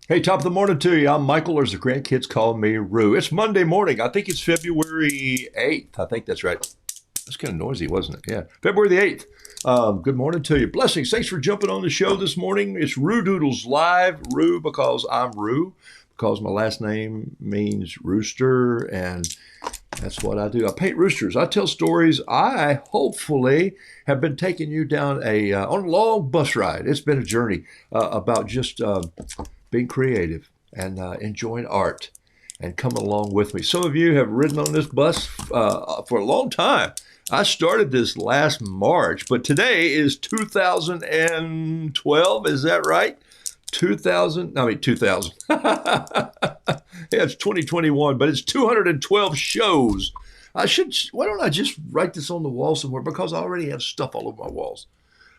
Hey, top of the morning to you. I'm Michael, or as the grandkids call me, Rue. It's Monday morning. I think it's February 8th. I think that's right. That's kind of noisy, wasn't it? Yeah. February the 8th. Good morning to you. Blessings. Thanks for jumping on the show this morning. It's Rue Doodles Live. Rue because I'm Rue, because my last name means rooster, and that's what I do. I paint roosters. I tell stories. I hopefully have been taking you down on a long bus ride. It's been a journey about just being creative and enjoying art and coming along with me. Some of you have ridden on this bus for a long time. I started this last March, but today is 2012. Is that right? 2000. Yeah, it's 2021, but it's 212 shows. Why don't I just write this on the wall somewhere? Because I already have stuff all over my walls.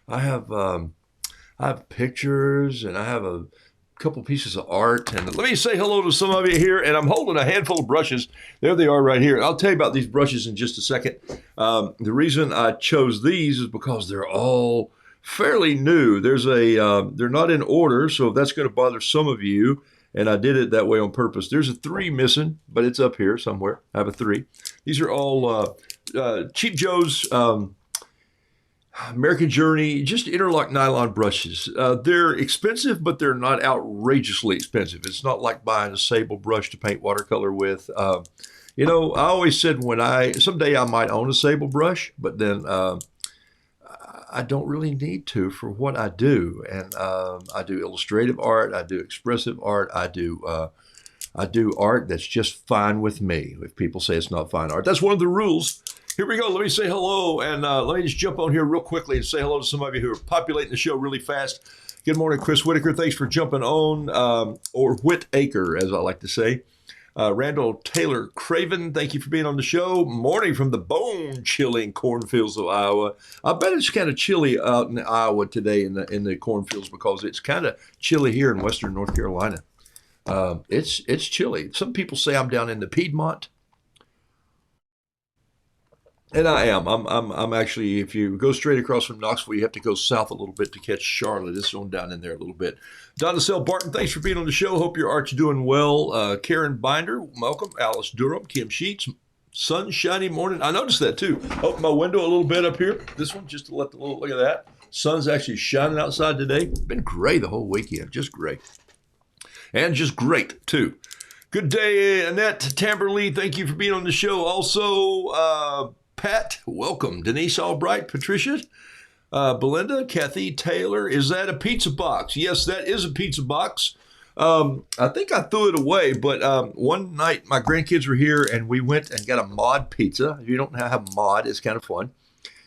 I have, I have pictures and I have a couple pieces of art. And let me say hello to some of you here. And I'm holding a handful of brushes. There they are right here. I'll tell you about these brushes in just a second. The reason I chose these is because they're all fairly new. They're not in order, so if that's going to bother some of you, and I did it that way on purpose. There's a 3 missing, but it's up here somewhere. I have a 3. These are all Cheap Joe's American Journey, just interlock nylon brushes. They're expensive, but they're not outrageously expensive. It's not like buying a sable brush to paint watercolor with. I always said someday I might own a sable brush, but then I don't really need to for what I do. And I do illustrative art. I do expressive art. I do art that's just fine with me. If people say it's not fine art, that's one of the rules. Here we go. Let me say hello, and let me just jump on here real quickly and say hello to some of you who are populating the show really fast. Good morning, Chris Whitaker. Thanks for jumping on, or Whitaker, as I like to say. Randall Taylor Craven, thank you for being on the show. Morning from the bone-chilling cornfields of Iowa. I bet it's kind of chilly out in Iowa today in the cornfields, because it's kind of chilly here in western North Carolina. It's chilly. Some people say I'm down in the Piedmont. And I am. I'm actually, if you go straight across from Knoxville, you have to go south a little bit to catch Charlotte. It's on down in there a little bit. Donna Sell Barton, thanks for being on the show. Hope your art's doing well. Karen Binder, welcome. Alice Durham, Kim Sheets, sunshiny morning. I noticed that too. Open my window a little bit up here. This one, just to let the little, look at that. Sun's actually shining outside today. Been gray the whole weekend, just great. And just great too. Good day, Annette Tamberly. Thank you for being on the show. Also, Pat, welcome. Denise Albright, Patricia, Belinda, Kathy Taylor. Is that a pizza box? Yes, that is a pizza box. I think I threw it away, but one night my grandkids were here and we went and got a mod pizza. If you don't have a mod, it's kind of fun.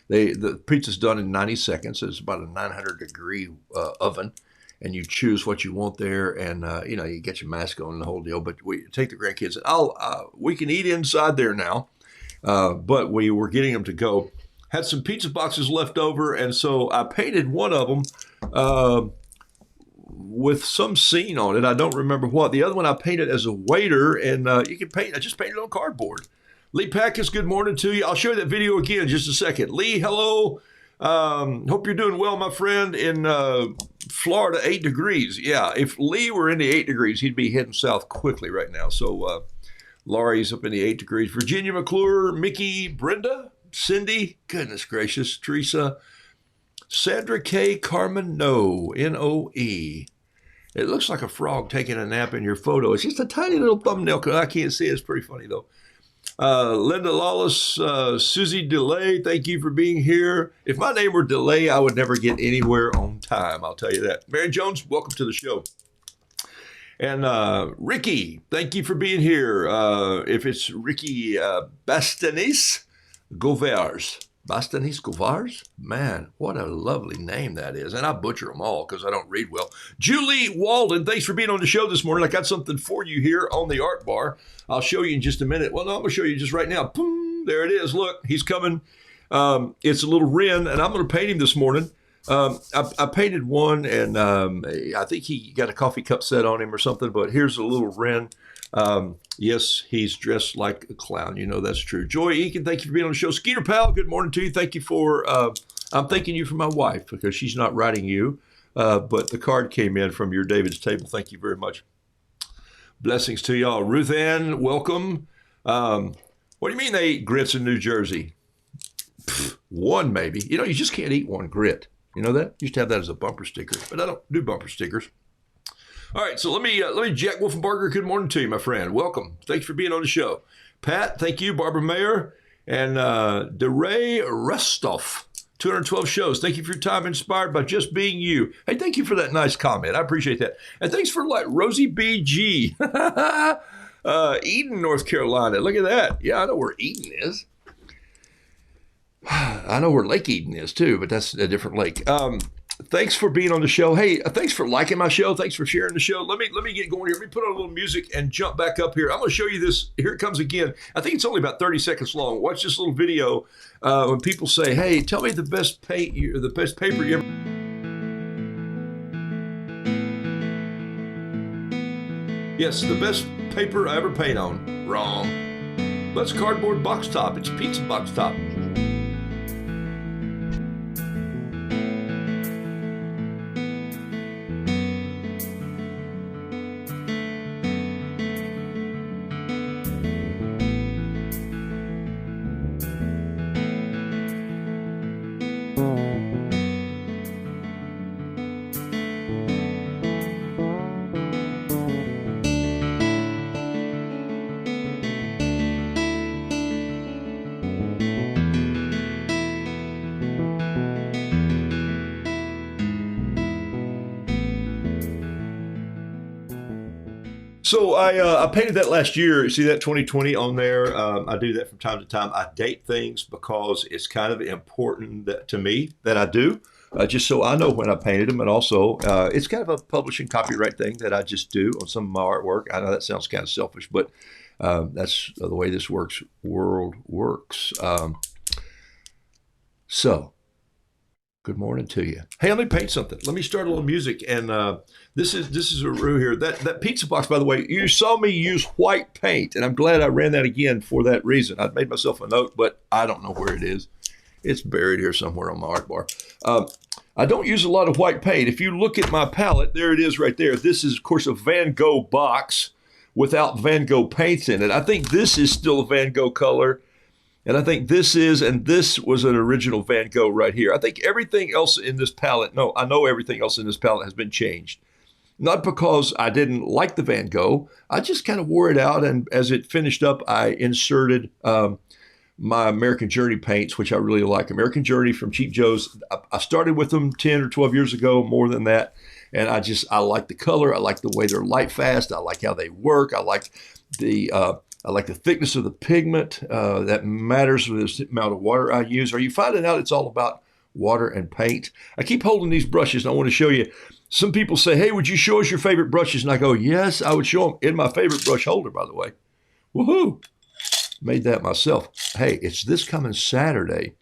The pizza's done in 90 seconds. It's about a 900-degree oven, and you choose what you want there, and you get your mask on and the whole deal. But we take the grandkids. We can eat inside there now. But we were getting them to go. Had some pizza boxes left over, and so I painted one of them with some scene on it. I don't remember what. The other one I painted as a waiter, and you can paint. I just painted on cardboard. Lee Packus, good morning to you. I'll show you that video again in just a second. Lee, hello. Hope you're doing well, my friend. In Florida, 8 degrees. Yeah, if Lee were in the 8 degrees, he'd be heading south quickly right now. So, Laurie's up in the 8 degrees. Virginia McClure, Mickey, Brenda, Cindy, goodness gracious, Teresa, Sandra K. Carmen Noe, Noe. It looks like a frog taking a nap in your photo. It's just a tiny little thumbnail. I can't see it. It's pretty funny, though. Linda Lawless, Susie DeLay, thank you for being here. If my name were DeLay, I would never get anywhere on time. I'll tell you that. Mary Jones, welcome to the show. And Ricky, thank you for being here. If it's Ricky Bastanis Govars. Bastanis Govars? Man, what a lovely name that is. And I butcher them all because I don't read well. Julie Walden, thanks for being on the show this morning. I got something for you here on the art bar. I'll show you in just a minute. Well, no, I'm going to show you just right now. Boom, there it is. Look, he's coming. It's a little wren, and I'm going to paint him this morning. I painted one, and I think he got a coffee cup set on him or something, but here's a little wren. Yes, he's dressed like a clown. You know that's true. Joy Eakin, thank you for being on the show. Skeeter Powell, good morning to you. Thank you for, I'm thanking you for my wife because she's not writing you. but the card came in from your David's Table. Thank you very much. Blessings to y'all. Ruth Ann, welcome. What do you mean they eat grits in New Jersey? One maybe. You just can't eat one grit. You know that? Used to have that as a bumper sticker, but I don't do bumper stickers. All right, so let me Jack Wolfenbarger, good morning to you, my friend. Welcome. Thanks for being on the show. Pat, thank you. Barbara Mayer and DeRay Restoff. 212 shows. Thank you for your time, inspired by just being you. Hey, thank you for that nice comment. I appreciate that. And thanks for Rosie BG. Eden, North Carolina. Look at that. Yeah, I know where Eden is. I know where Lake Eden is too, but that's a different lake. Thanks for being on the show. Hey, thanks for liking my show. Thanks for sharing the show. Let me get going here. Let me put on a little music and jump back up here. I'm going to show you this. Here it comes again. I think it's only about 30 seconds long. Watch this little video when people say, "Hey, tell me the best paper you ever." Yes, the best paper I ever paint on. Wrong. That's cardboard box top. It's pizza box top. So I painted that last year. See that 2020 on there? I do that from time to time. I date things because it's kind of important to me that I do, just so I know when I painted them. And also, it's kind of a publishing copyright thing that I just do on some of my artwork. I know that sounds kind of selfish, but that's the way this world works. So, good morning to you. Hey, let me paint something. Let me start a little music. And this is a Rue here. That pizza box, by the way, you saw me use white paint, and I'm glad I ran that again for that reason. I made myself a note, but I don't know where it is. It's buried here somewhere on my art bar. I don't use a lot of white paint. If you look at my palette, there it is right there. This is, of course, a Van Gogh box without Van Gogh paints in it. I think this is still a Van Gogh color. And I think this was an original Van Gogh right here. I think everything else in this palette, I know everything else in this palette has been changed. Not because I didn't like the Van Gogh. I just kind of wore it out. And as it finished up, I inserted my American Journey paints, which I really like. American Journey from Cheap Joe's. I started with them 10 or 12 years ago, more than that. And I like the color. I like the way they're light fast. I like how they work. I like the thickness of the pigment. That matters with the amount of water I use. Are you finding out it's all about water and paint? I keep holding these brushes, and I want to show you. Some people say, "Hey, would you show us your favorite brushes?" And I go, "Yes, I would show them in my favorite brush holder, by the way." Woohoo! Made that myself. Hey, it's this coming Saturday.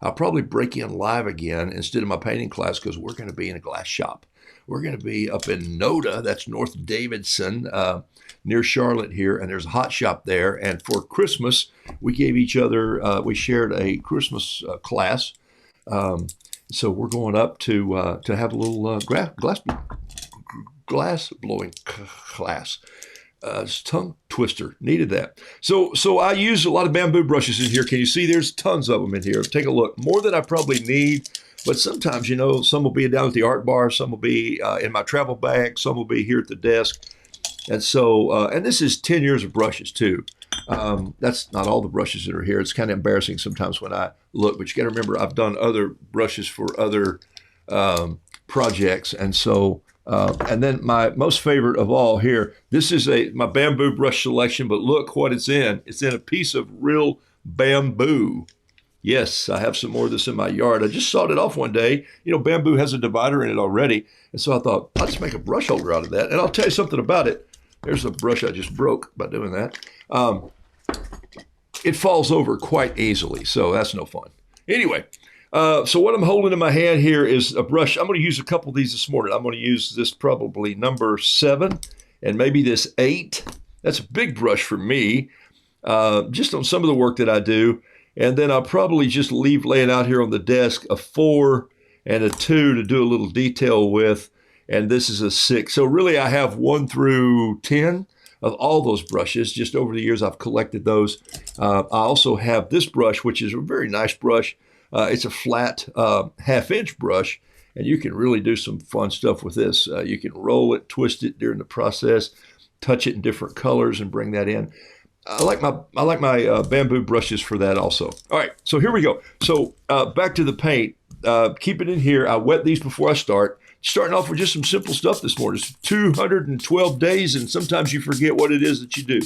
I'll probably break in live again instead of my painting class because we're going to be in a glass shop. We're going to be up in Noda, that's North Davidson, near Charlotte here, and there's a hot shop there. And for Christmas, we gave each other, we shared a Christmas class. So we're going up to have a little glass blowing class. It's tongue twister. Needed that. So I use a lot of bamboo brushes in here. Can you see? There's tons of them in here. Take a look. More than I probably need. But sometimes, some will be down at the art bar. Some will be in my travel bag. Some will be here at the desk. And so, and this is 10 years of brushes too. That's not all the brushes that are here. It's kind of embarrassing sometimes when I look, but you got to remember I've done other brushes for other projects. And so, and then my most favorite of all here, this is my bamboo brush selection, but look what it's in. It's in a piece of real bamboo. Yes, I have some more of this in my yard. I just sawed it off one day. Bamboo has a divider in it already. And so I thought, I'll just make a brush holder out of that. And I'll tell you something about it. There's a brush I just broke by doing that. It falls over quite easily, so that's no fun. Anyway, so what I'm holding in my hand here is a brush. I'm going to use a couple of these this morning. I'm going to use this probably number 7 and maybe this 8. That's a big brush for me, just on some of the work that I do. And then I'll probably just leave laying out here on the desk a 4 and a 2 to do a little detail with, and this is a 6. So really I have 1 through 10 of all those brushes. Just over the years I've collected those. I also have this brush, which is a very nice brush. It's a flat half-inch brush, and you can really do some fun stuff with this. You can roll it, twist it during the process, touch it in different colors and bring that in. I like my bamboo brushes for that also. All right, so here we go. So back to the paint. Keep it in here. I wet these before I start. Starting off with just some simple stuff this morning. It's 212 days, and sometimes you forget what it is that you do.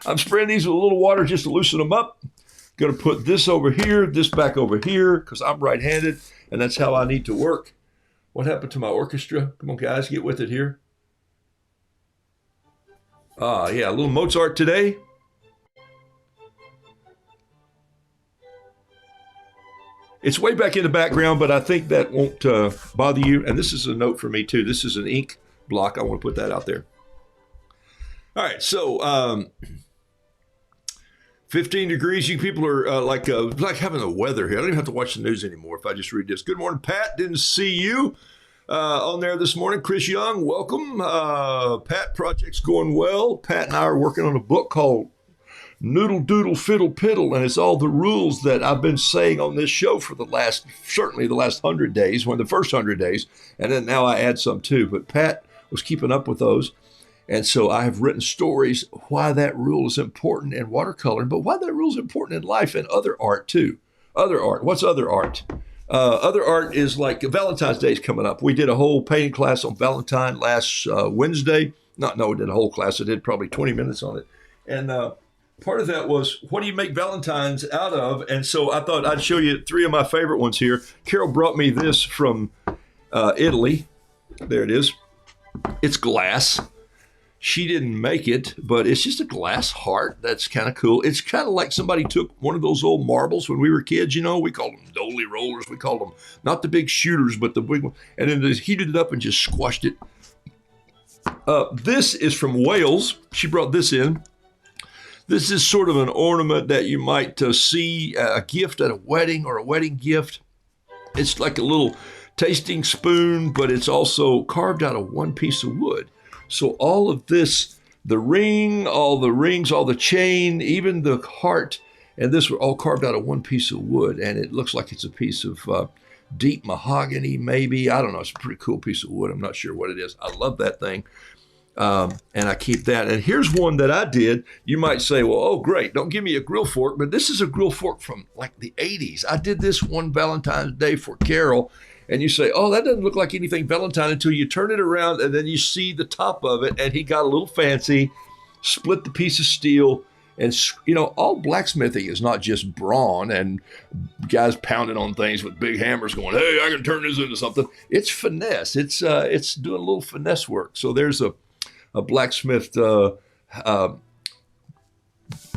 I'm spraying these with a little water just to loosen them up. Going to put this over here, this back over here, because I'm right-handed, and that's how I need to work. What happened to my orchestra? Come on, guys, get with it here. Yeah, a little Mozart today. It's way back in the background, but I think that won't bother you. And this is a note for me, too. This is an ink block. I want to put that out there. All right, so 15 degrees. You people are like having the weather here. I don't even have to watch the news anymore if I just read this. Good morning, Pat. Didn't see you on there this morning. Chris Young, welcome. Pat, project's going well. Pat and I are working on a book called Noodle Doodle Fiddle Piddle, and it's all the rules that I've been saying on this show for certainly the last 100 days, the first 100 days, and then now I add some too. But Pat was keeping up with those, and so I have written stories why that rule is important in watercolor, but why that rule is important in life and other art too. Other art. What's other art? Other art is like Valentine's Day is coming up. We did a whole painting class on Valentine last Wednesday. We did a whole class. I did probably 20 minutes on it, and part of that was, what do you make Valentine's out of? And so I thought I'd show you 3 of my favorite ones here. Carol brought me this from Italy. There it is. It's glass. She didn't make it, but it's just a glass heart. That's kind of cool. It's kind of like somebody took one of those old marbles when we were kids, we called them dolly rollers. We called them not the big shooters, but the big one. And then they heated it up and just squashed it. This is from Wales. She brought this in. This is sort of an ornament that you might see a gift at a wedding or a wedding gift. It's like a little tasting spoon, but it's also carved out of one piece of wood. So all of this, the ring, all the rings, all the chain, even the heart, and this were all carved out of one piece of wood. And it looks like it's a piece of deep mahogany, maybe. I don't know. It's a pretty cool piece of wood. I'm not sure what it is. I love that thing. And I keep that. And here's one that I did. You might say, well, oh, great. Don't give me a grill fork. But this is a grill fork from like the 80s. I did this one Valentine's Day for Carol. And you say, oh, that doesn't look like anything Valentine until you turn it around and then you see the top of it. And he got a little fancy, split the piece of steel. And, all blacksmithing is not just brawn and guys pounding on things with big hammers going, hey, I can turn this into something. It's finesse. It's doing a little finesse work. So there's a blacksmith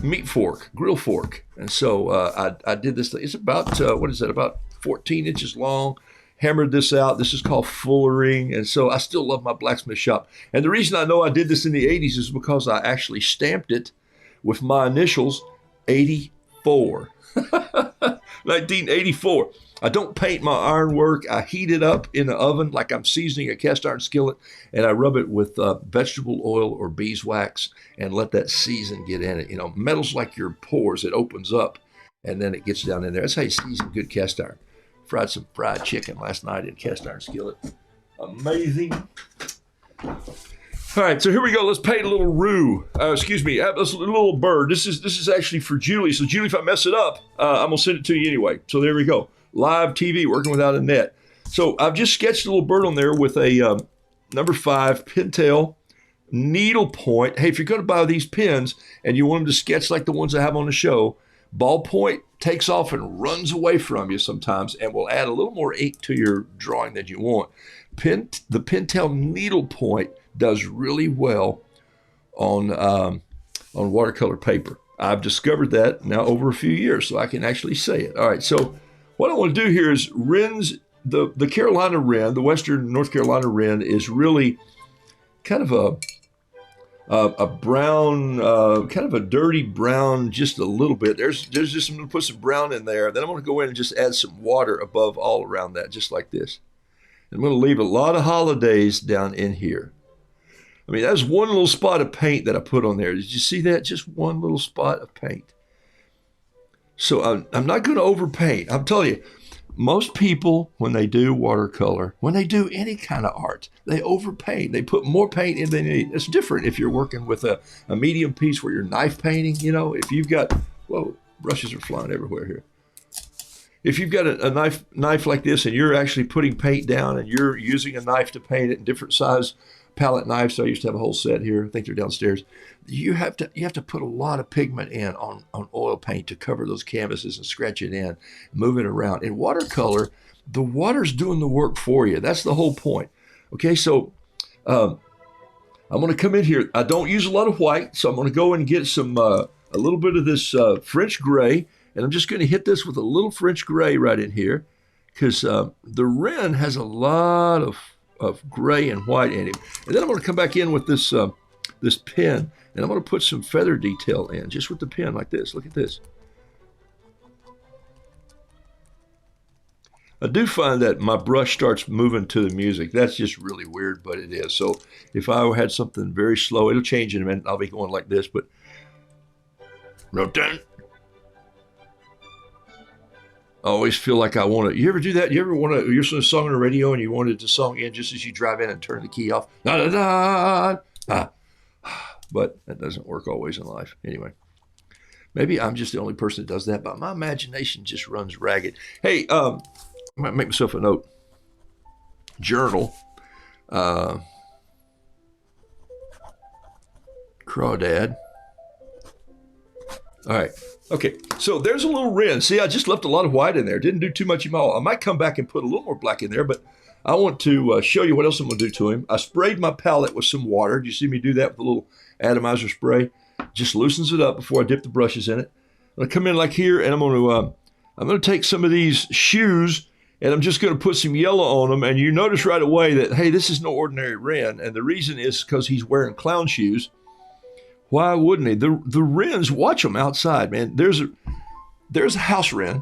meat fork, grill fork. And so I did this thing. It's about, about 14 inches long. Hammered this out. This is called fullering. And so I still love my blacksmith shop. And the reason I know I did this in the 80s is because I actually stamped it with my initials, 84. 1984. I don't paint my ironwork. I heat it up in the oven like I'm seasoning a cast iron skillet, and I rub it with vegetable oil or beeswax and let that season get in it. Metal's like your pores. It opens up, and then it gets down in there. That's how you season good cast iron. Fried some fried chicken last night in cast iron skillet. Amazing. All right, so here we go. Let's paint a little a little bird. This is actually for Julie. So Julie, if I mess it up, I'm gonna send it to you anyway. So there we go. Live TV, working without a net. So I've just sketched a little bird on there with a number 5 pintail needle point. Hey, if you're going to buy these pens and you want them to sketch like the ones I have on the show, ballpoint takes off and runs away from you sometimes and will add a little more ink to your drawing than you want. The pintail needle point does really well on watercolor paper. I've discovered that now over a few years, so I can actually say it. All right, so what I want to do here is wrens. The Carolina wren, the Western North Carolina wren, is really kind of a brown, kind of a dirty brown, just a little bit. There's just, I'm going to put some brown in there. Then I'm going to go in and just add some water above all around that, just like this. I'm going to leave a lot of holidays down in here. I mean, that's one little spot of paint that I put on there. Did you see that? Just one little spot of paint. So I'm not going to overpaint. I'm telling you, most people, when they do watercolor, when they do any kind of art, they overpaint. They put more paint in than they need. It's different if you're working with a medium piece where you're knife painting. You know, if you've got, whoa, brushes are flying everywhere here. If you've got a knife like this and you're actually putting paint down and you're using a knife to paint it in different size palette knives, so I used to have a whole set here. I think they're downstairs. You have to put a lot of pigment in on oil paint to cover those canvases and scratch it in, move it around. In watercolor, the water's doing the work for you. That's the whole point. Okay, so I'm going to come in here. I don't use a lot of white, so I'm going to go and get some a little bit of this French gray, and I'm just going to hit this with a little French gray right in here, because the Wren has a lot of gray and white in it. And then I'm going to come back in with this this pen, and I'm going to put some feather detail in, just with the pen like this. Look at this. I do find that my brush starts moving to the music. That's just really weird, but it is. So if I had something very slow, it'll change in a minute. I'll be going like this, but I always feel like I want to. You ever do that? You ever want to? You're listening to a song on the radio and you wanted the song in just as you drive in and turn the key off. Da, da, da. But that doesn't work always in life. Anyway, maybe I'm just the only person that does that, but my imagination just runs ragged. Hey, I might make myself a note. Journal. Crawdad. All right. Okay. So there's a little Wren. See, I just left a lot of white in there. Didn't do too much of all. I might come back and put a little more black in there, but I want to show you what else I'm going to do to him. I sprayed my palette with some water. Do you see me do that with a little atomizer spray? Just loosens it up before I dip the brushes in it. I'm going to come in like here, and I'm going to take some of these shoes, and I'm just going to put some yellow on them. And you notice right away that, hey, this is no ordinary Wren. And the reason is because he's wearing clown shoes. Why wouldn't he? The Wrens, watch them outside, man. There's a house Wren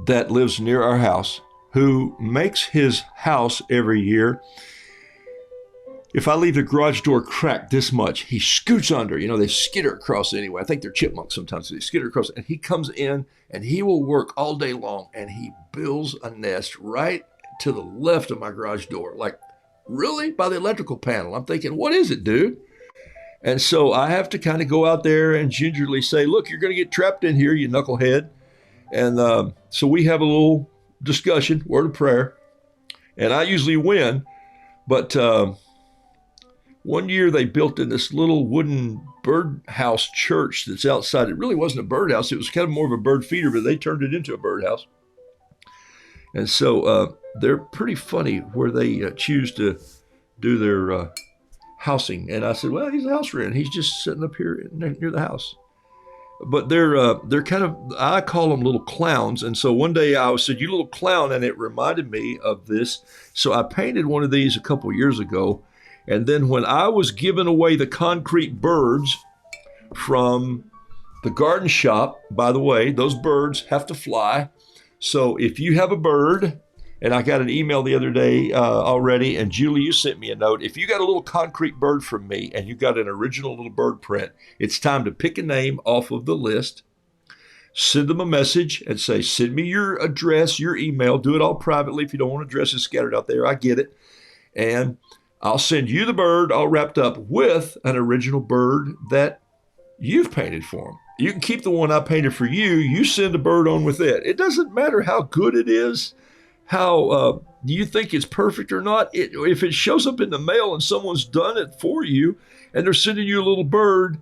that lives near our house who makes his house every year. If I leave the garage door cracked this much, he scoots under. You know, they skitter across anyway. I think they're chipmunks sometimes. So they skitter across, and he comes in, and he will work all day long, and he builds a nest right to the left of my garage door. Like, really? By the electrical panel. I'm thinking, what is it, dude? And so I have to kind of go out there and gingerly say, look, you're going to get trapped in here, you knucklehead. And so we have a little discussion, word of prayer. And I usually win. But one year they built in this little wooden birdhouse church that's outside. It really wasn't a birdhouse. It was kind of more of a bird feeder, but they turned it into a birdhouse. And so they're pretty funny where they choose to do their housing. And I said, well, he's a house Wren. He's just sitting up here near the house. But they're kind of, I call them little clowns. And so one day I said, you little clown, and it reminded me of this. So I painted one of these a couple years ago. And then when I was giving away the concrete birds from the garden shop, by the way, those birds have to fly. So if you have a bird, and I got an email the other day already, and Julie, you sent me a note. If you got a little concrete bird from me and you got an original little bird print, it's time to pick a name off of the list, send them a message and say, send me your address, your email. Do it all privately if you don't want addresses scattered out there. I get it. And I'll send you the bird all wrapped up with an original bird that you've painted for them. You can keep the one I painted for you. You send a bird on with it. It doesn't matter how good it is. How do you think it's perfect or not? If it shows up in the mail and someone's done it for you and they're sending you a little bird,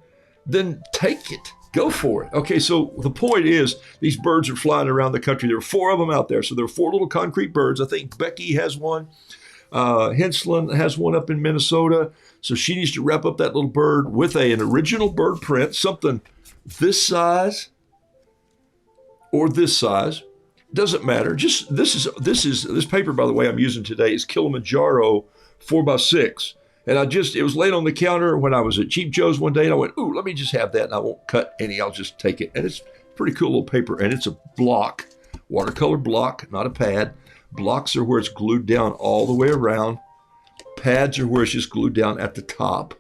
then take it. Go for it. Okay, so the point is these birds are flying around the country. There are 4 of them out there. So there are 4 little concrete birds. I think Becky has one. Henslin has one up in Minnesota. So she needs to wrap up that little bird with an original bird print, something this size or this size. Doesn't matter. Just this paper, by the way, I'm using today is Kilimanjaro 4x6, And it was laying on the counter when I was at Cheap Joe's one day, and I went, ooh, let me just have that, and I won't cut any. I'll just take it. And it's pretty cool little paper, and it's a block, watercolor block, not a pad. Blocks are where it's glued down all the way around. Pads are where it's just glued down at the top.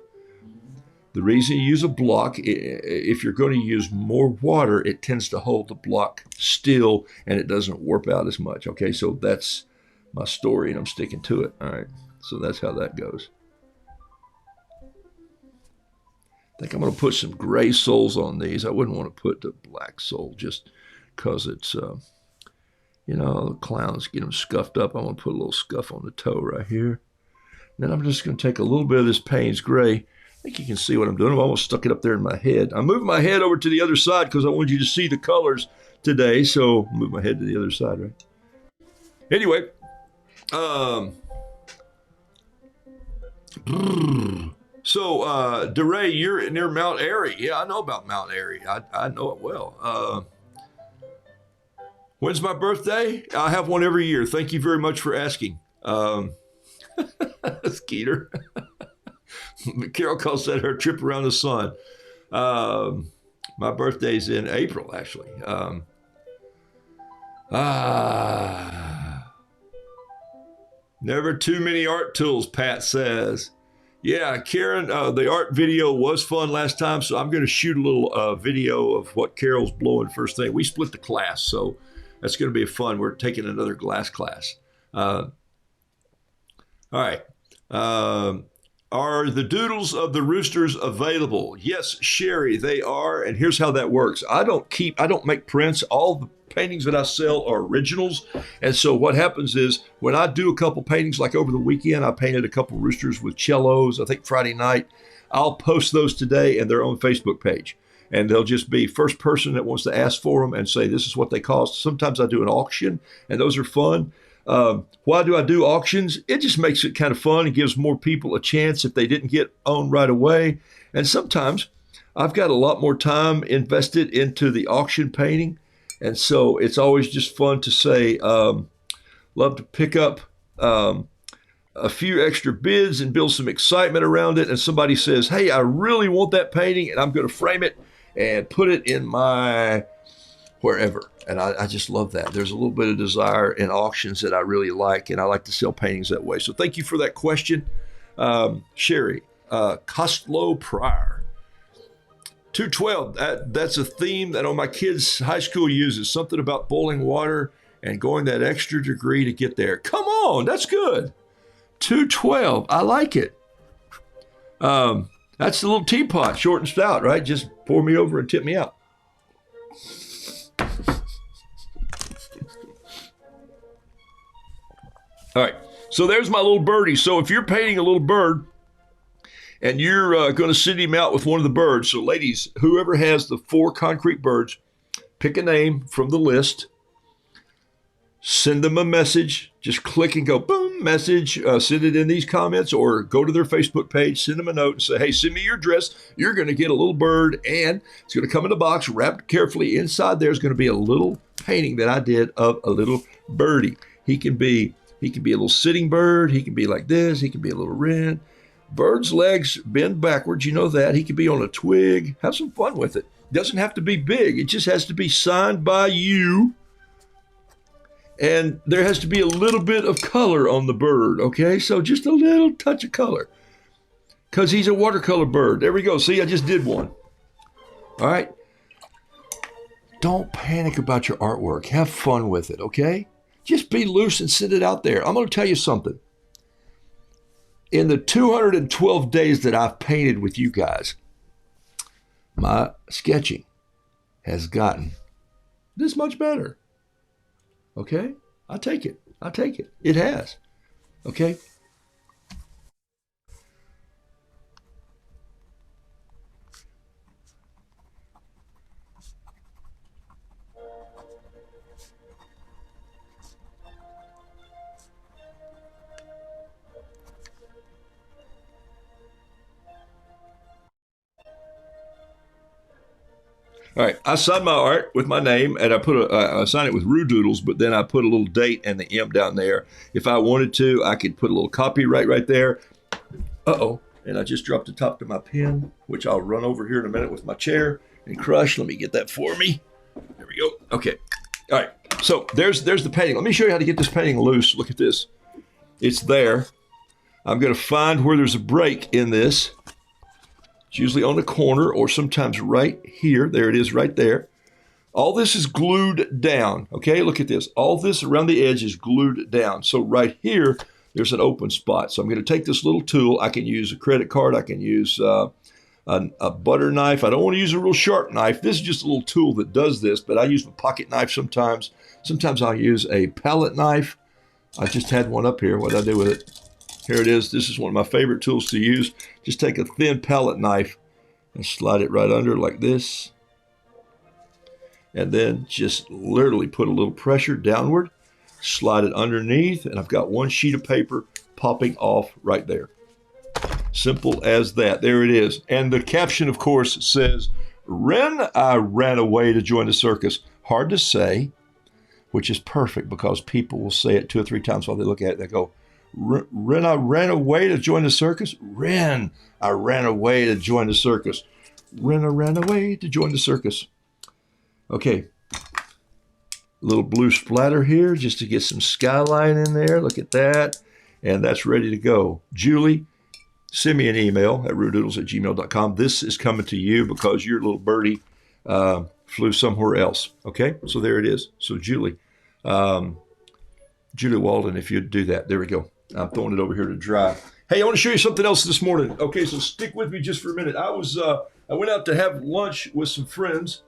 The reason you use a block, if you're going to use more water, it tends to hold the block still, and it doesn't warp out as much. Okay, so that's my story, and I'm sticking to it. All right, so that's how that goes. I think I'm going to put some gray soles on these. I wouldn't want to put the black sole just because it's, the clowns get them scuffed up. I'm going to put a little scuff on the toe right here. And then I'm just going to take a little bit of this Payne's Gray. I think you can see what I'm doing. I've almost stuck it up there in my head. I'm moving my head over to the other side because I wanted you to see the colors today. So I'll move my head to the other side, right? Anyway, so, DeRay, you're near Mount Airy. Yeah, I know about Mount Airy. I know it well. When's my birthday? I have one every year. Thank you very much for asking. Skeeter. Carol calls that her trip around the sun. My birthday's in April, actually. Never too many art tools, Pat says. Yeah, Karen, the art video was fun last time, so I'm going to shoot a little video of what Carol's blowing first thing. We split the class, so that's going to be fun. We're taking another glass class. All right. Are the doodles of the roosters available? Yes, Sherry, they are. And here's how that works. I don't make prints. All the paintings that I sell are originals. And so what happens is when I do a couple paintings, like over the weekend, I painted a couple roosters with cellos, I think Friday night. I'll post those today in their own Facebook page. And they'll just be first person that wants to ask for them and say, this is what they cost. Sometimes I do an auction, and those are fun. Why do I do auctions? It just makes it kind of fun and gives more people a chance if they didn't get on right away. And sometimes I've got a lot more time invested into the auction painting. And so it's always just fun to say, love to pick up a few extra bids and build some excitement around it. And somebody says, hey, I really want that painting and I'm going to frame it and put it in my wherever. And I just love that. There's a little bit of desire in auctions that I really like, and I like to sell paintings that way. So thank you for that question, Sherry. Costlow Pryor. 212, that's a theme that on my kids' high school uses. Something about boiling water and going that extra degree to get there. Come on, that's good. 212, I like it. That's the little teapot, short and stout, right? Just pour me over and tip me out. All right, so there's my little birdie. So if you're painting a little bird and you're going to send him out with one of the birds, so ladies, whoever has the 4 concrete birds, pick a name from the list, send them a message, just click and go, boom, message, send it in these comments or go to their Facebook page, send them a note and say, hey, send me your address. You're going to get a little bird and it's going to come in a box wrapped carefully. Inside there's going to be a little painting that I did of a little birdie. He can be a little sitting bird. He can be like this. He can be a little wren. Bird's legs bend backwards. You know that. He can be on a twig. Have some fun with it. Doesn't have to be big. It just has to be signed by you. And there has to be a little bit of color on the bird, okay? So just a little touch of color. Because he's a watercolor bird. There we go. See, I just did one. All right? Don't panic about your artwork. Have fun with it, okay? Just be loose and send it out there. I'm going to tell you something. In the 212 days that I've painted with you guys, my sketching has gotten this much better. Okay? I take it. It has. Okay? All right, I signed my art with my name, and I signed it with Rue Doodles, but then I put a little date and the M down there. If I wanted to, I could put a little copyright right there. Uh-oh. And I just dropped the top to my pen, which I'll run over here in a minute with my chair and crush. Let me get that for me. There we go. Okay. All right. So there's the painting. Let me show you how to get this painting loose. Look at this. It's there. I'm going to find where there's a break in this. It's usually on the corner or sometimes right here. There it is right there. All this is glued down. Okay, look at this. All this around the edge is glued down. So right here, there's an open spot. So I'm going to take this little tool. I can use a credit card. I can use a butter knife. I don't want to use a real sharp knife. This is just a little tool that does this, but I use a pocket knife sometimes. Sometimes I'll use a palette knife. I just had one up here. What did I do with it? Here it is. This is one of my favorite tools to use. Just take a thin palette knife and slide it right under like this. And then just literally put a little pressure downward, slide it underneath, and I've got one sheet of paper popping off right there. Simple as that. There it is. And the caption, of course, says, "Ren, I ran away to join the circus." Hard to say, which is perfect because people will say it 2 or 3 times while they look at it. They go, "Ren, I ran away to join the circus." Ren, I ran away to join the circus. Ren, I ran away to join the circus. Okay, a little blue splatter here just to get some skyline in there. Look at that. And that's ready to go. Julie, send me an email at rudoodles@gmail.com. This is coming to you because your little birdie flew somewhere else. Okay, so there it is. So Julie Walden, if you'd do that. There we go. I'm throwing it over here to dry. Hey, I want to show you something else this morning. Okay, so stick with me just for a minute. I went out to have lunch with some friends.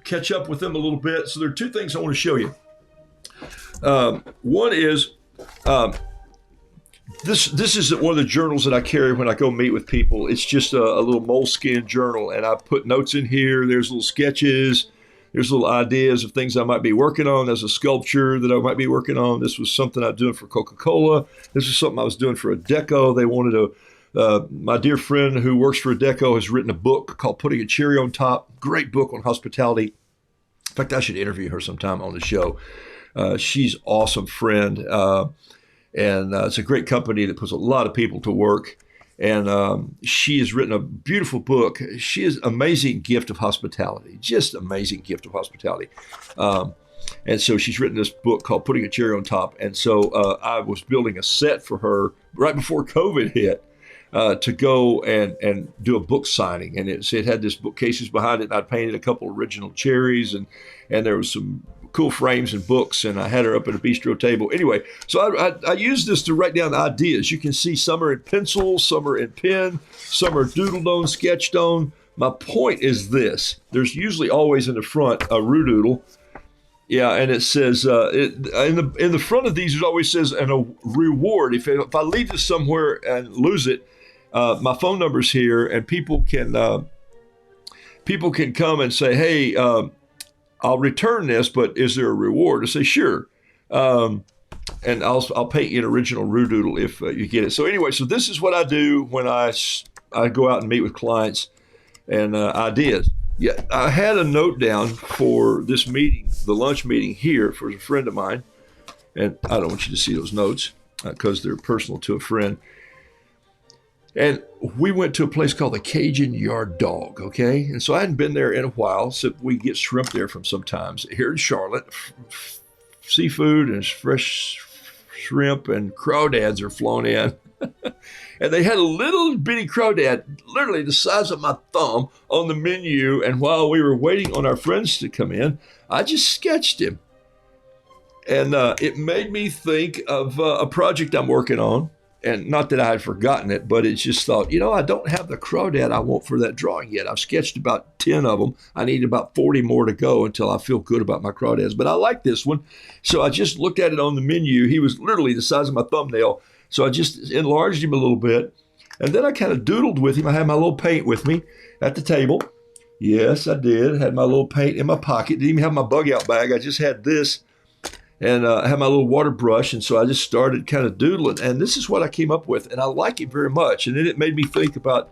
Catch up with them a little bit. So there are 2 things I want to show you. One is this is one of the journals that I carry when I go meet with people. It's just a little moleskin journal, and I put notes in here. There's little sketches. There's little ideas of things I might be working on. There's a sculpture that I might be working on. This was something I was doing for Coca-Cola. This was something I was doing for Adecco. They wanted to. My dear friend who works for Adecco has written a book called Putting a Cherry on Top. Great book on hospitality. In fact, I should interview her sometime on the show. She's an awesome friend. And it's a great company that puts a lot of people to work. And she has written a beautiful book. She has an amazing gift of hospitality, just amazing gift of hospitality. And so she's written this book called Putting a Cherry on Top. And so I was building a set for her right before COVID hit. To go and do a book signing, and it had this bookcases behind it, and I painted a couple original cherries, and there was some cool frames and books, and I had her up at a bistro table. Anyway, so I used this to write down ideas. You can see some are in pencil, some are in pen, some are doodled on, sketched on. My point is this: there's usually always in the front a Rudoodle. Yeah, and it says in the front of these, it always says a reward. If I leave this somewhere and lose it. My phone number's here, and people can come and say, "Hey, I'll return this, but is there a reward?" I say, "Sure," and I'll paint you an original Rudoodle if you get it. So anyway, so this is what I do when I go out and meet with clients and ideas. Yeah, I had a note down for this meeting, the lunch meeting here, for a friend of mine, and I don't want you to see those notes because they're personal to a friend. And we went to a place called the Cajun Yard Dog, okay? And so I hadn't been there in a while, so we get shrimp there from sometimes. Here in Charlotte, seafood and fresh shrimp and crawdads are flown in. And they had a little bitty crawdad, literally the size of my thumb, on the menu. And while we were waiting on our friends to come in, I just sketched him. And it made me think of a project I'm working on. And not that I had forgotten it, but it's just thought, I don't have the crawdad I want for that drawing yet. I've sketched about 10 of them. I need about 40 more to go until I feel good about my crawdads. But I like this one. So I just looked at it on the menu. He was literally the size of my thumbnail. So I just enlarged him a little bit. And then I kind of doodled with him. I had my little paint with me at the table. Yes, I did. Had my little paint in my pocket. Didn't even have my bug out bag. I just had this. And I had my little water brush, and so I just started kind of doodling. And this is what I came up with, and I like it very much. And then it made me think about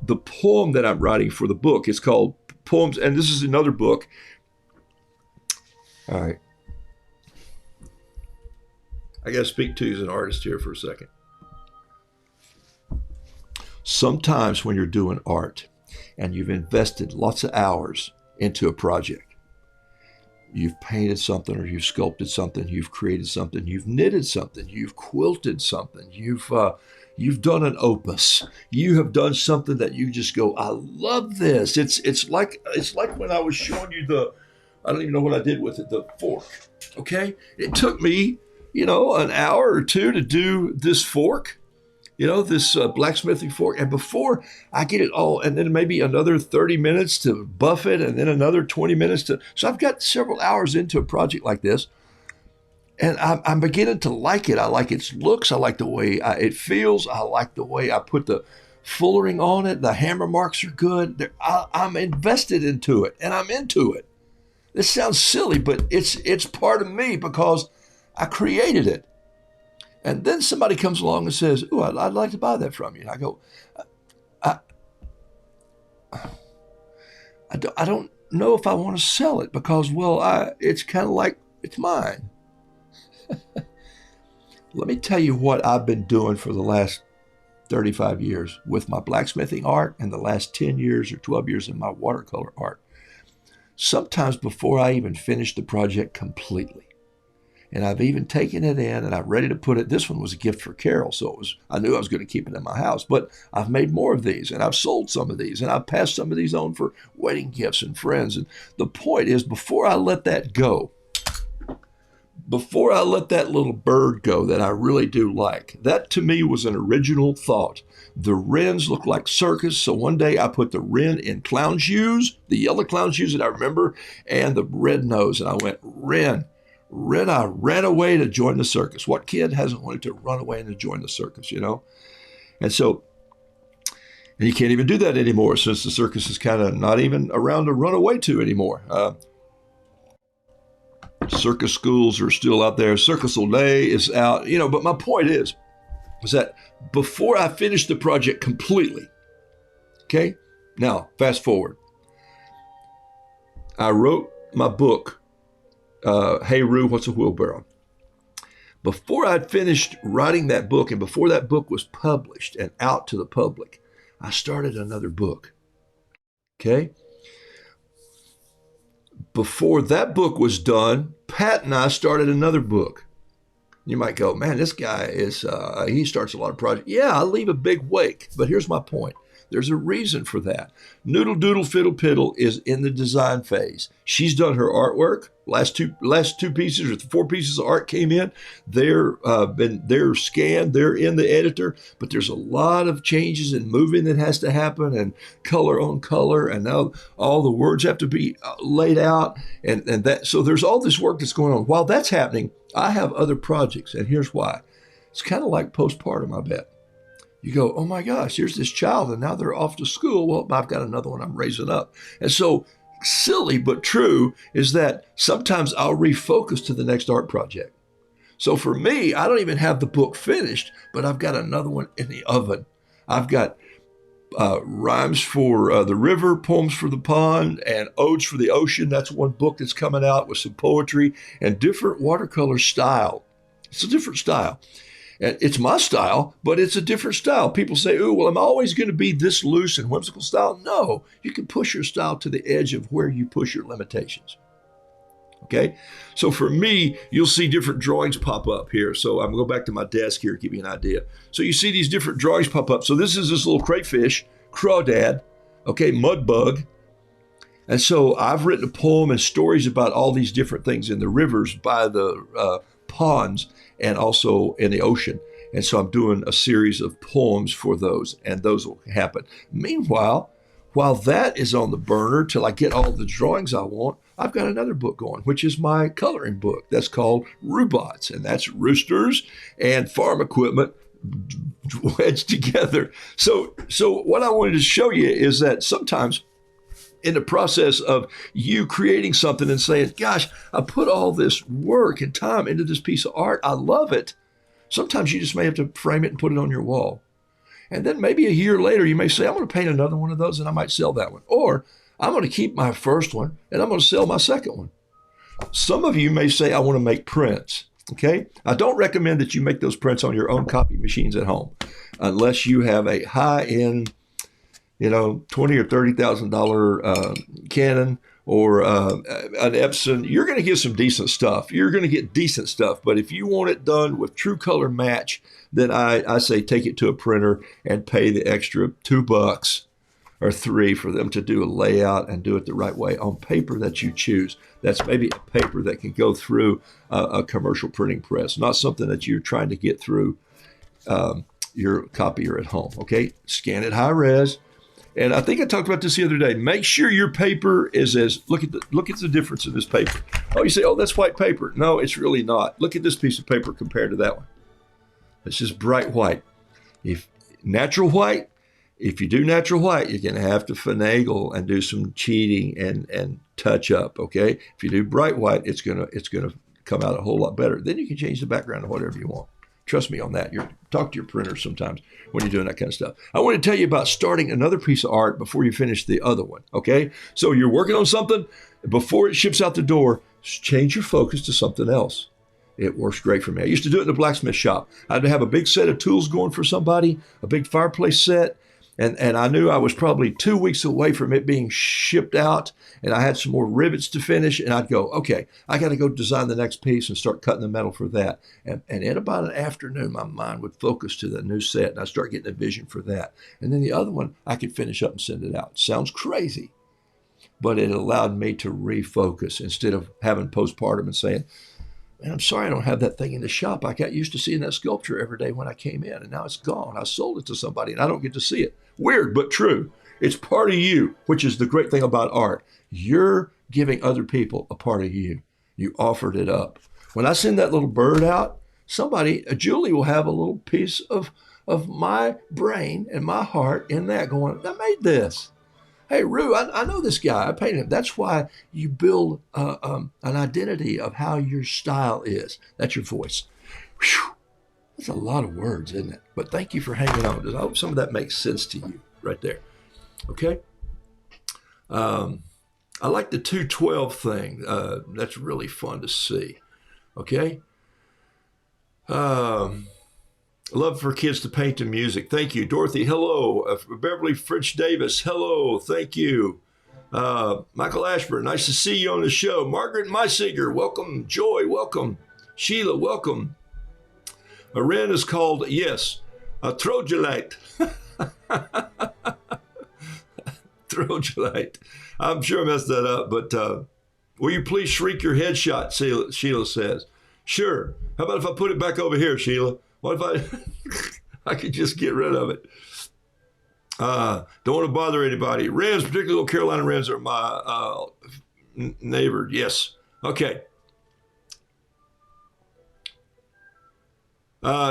the poem that I'm writing for the book. It's called Poems, and this is another book. All right. I got to speak to you as an artist here for a second. Sometimes when you're doing art and you've invested lots of hours into a project, you've painted something or you've sculpted something, you've created something, you've knitted something, you've quilted something, you've done an opus, you have done something that you just go, I love this. It's like when I was showing you I don't even know what I did with it, the fork. Okay, it took me an hour or two to do this fork. This blacksmithing fork. And before I get it all, and then maybe another 30 minutes to buff it, and then another 20 minutes so I've got several hours into a project like this. And I'm beginning to like it. I like its looks. I like the way it feels. I like the way I put the fullering on it. The hammer marks are good. I'm invested into it, and I'm into it. This sounds silly, but it's part of me because I created it. And then somebody comes along and says, "Ooh, I'd like to buy that from you." And I go, I don't know if I want to sell it because, it's kind of like it's mine. Let me tell you what I've been doing for the last 35 years with my blacksmithing art and the last 10 years or 12 years in my watercolor art. Sometimes before I even finish the project completely, and I've even taken it in and I'm ready to put it. This one was a gift for Carol, so I knew I was going to keep it in my house. But I've made more of these, and I've sold some of these, and I've passed some of these on for wedding gifts and friends. And the point is, before I let that go, before I let that little bird go that I really do like, that to me was an original thought. The wrens look like circus, so one day I put the wren in clown shoes, the yellow clown shoes that I remember, and the red nose. And I went, Wren, I ran away to join the circus. What kid hasn't wanted to run away and to join the circus, And so, and you can't even do that anymore since the circus is kind of not even around to run away to anymore. Circus schools are still out there. Circus Soleil is out, but my point is that before I finished the project completely, okay, now fast forward, I wrote my book, Hey Roo, What's a Wheelbarrow? Before I'd finished writing that book and before that book was published and out to the public, I started another book. Okay? Before that book was done, Pat and I started another book. You might go, man, this guy he starts a lot of projects. Yeah, I leave a big wake, but here's my point. There's a reason for that. Noodle Doodle Fiddle Piddle is in the design phase. She's done her artwork. Last two pieces or 4 pieces of art came in. They're scanned. They're in the editor. But there's a lot of changes and moving that has to happen, and color on color, and now all the words have to be laid out, and that. So there's all this work that's going on. While that's happening, I have other projects, and here's why. It's kind of like postpartum, I bet. You go, oh my gosh, here's this child, and now they're off to school. Well, I've got another one I'm raising up. And so, silly but true is that sometimes I'll refocus to the next art project. So for me, I don't even have the book finished, but I've got another one in the oven. I've got rhymes for the river, poems for the pond, and odes for the ocean. That's one book that's coming out with some poetry and different watercolor style. It's a different style. And it's my style, but it's a different style. People say, "Ooh, well, I'm always going to be this loose and whimsical style." No, you can push your style to the edge of where you push your limitations. Okay? So for me, you'll see different drawings pop up here. So I'm going to go back to my desk here to give you an idea. So you see these different drawings pop up. So this is this little crayfish, crawdad, okay, mud bug. And so I've written a poem and stories about all these different things in the rivers, by the ponds, and also in the ocean. And so I'm doing a series of poems for those, and those will happen. Meanwhile, while that is on the burner till I get all the drawings I want, I've got another book going, which is my coloring book. That's called Roobots, and that's roosters and farm equipment wedged together. So what I wanted to show you is that sometimes in the process of you creating something and saying, gosh, I put all this work and time into this piece of art. I love it. Sometimes you just may have to frame it and put it on your wall. And then maybe a year later, you may say, I'm going to paint another one of those and I might sell that one. Or I'm going to keep my first one and I'm going to sell my second one. Some of you may say, I want to make prints. Okay. I don't recommend that you make those prints on your own copy machines at home. unless you have a high-end, $20,000 or $30,000 Canon or an Epson. You're going to get some decent stuff. You're going to get decent stuff. But if you want it done with true color match, then I say take it to a printer and pay the extra $2 or $3 for them to do a layout and do it the right way on paper that you choose. That's maybe a paper that can go through a commercial printing press, not something that you're trying to get through your copier at home. Okay, scan it high res. And I think I talked about this the other day. Make sure your paper is look at the difference in this paper. Oh, you say, oh, that's white paper. No, it's really not. Look at this piece of paper compared to that one. It's just bright white. If natural white, if you do natural white, you're going to have to finagle and do some cheating and touch up. Okay. If you do bright white, it's gonna come out a whole lot better. Then you can change the background to whatever you want. Trust me on that. Talk to your printer sometimes when you're doing that kind of stuff. I want to tell you about starting another piece of art before you finish the other one. Okay. So you're working on something before it ships out the door. Change your focus to something else. It works great for me. I used to do it in the blacksmith shop. I'd have a big set of tools going for somebody, a big fireplace set. And I knew I was probably 2 weeks away from it being shipped out, and I had some more rivets to finish, and I'd go, okay, I got to go design the next piece and start cutting the metal for that. And in about an afternoon, my mind would focus to the new set, and I'd start getting a vision for that. And then the other one, I could finish up and send it out. Sounds crazy, but it allowed me to refocus instead of having postpartum and saying, man, I'm sorry I don't have that thing in the shop. I got used to seeing that sculpture every day when I came in, and now it's gone. I sold it to somebody, and I don't get to see it. Weird, but true. It's part of you, which is the great thing about art. You're giving other people a part of you. You offered it up. When I send that little bird out, Julie will have a little piece of my brain and my heart in that going, I made this. Hey, Rue, I know this guy. I painted him. That's why you build an identity of how your style is. That's your voice. Whew. That's a lot of words, isn't it? But thank you for hanging on. I hope some of that makes sense to you right there. Okay? I like the 212 thing. That's really fun to see. Okay? Love for kids to paint and music. Thank you. Dorothy, hello. Beverly French Davis, hello. Thank you. Michael Ashburn, nice to see you on the show. Margaret Meisinger, welcome. Joy, welcome. Sheila, welcome. Ren is called, yes, a Trojolite. Trojolite. I'm sure I messed that up, but will you please shrink your headshot, Sheila says. Sure. How about if I put it back over here, Sheila? What if I could just get rid of it? Don't want to bother anybody. Wrens, particularly little Carolina wrens, are my neighbor. Yes. Okay.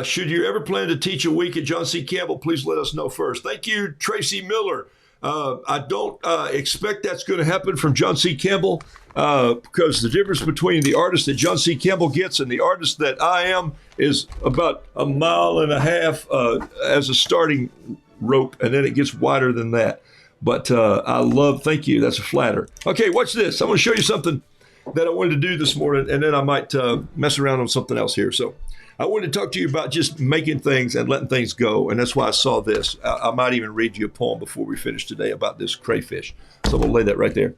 Should you ever plan to teach a week at John C. Campbell, please let us know first. Thank you, Tracy Miller. I don't expect that's going to happen from John C. Campbell because the difference between the artist that John C. Campbell gets and the artist that I am is about 1.5 miles as a starting rope, and then it gets wider than that. But thank you. That's a flatter. Okay, watch this. I'm going to show you something that I wanted to do this morning, and then I might mess around on something else here. So I wanted to talk to you about just making things and letting things go, and that's why I saw this. I might even read you a poem before we finish today about this crayfish. So I'm going to lay that right there.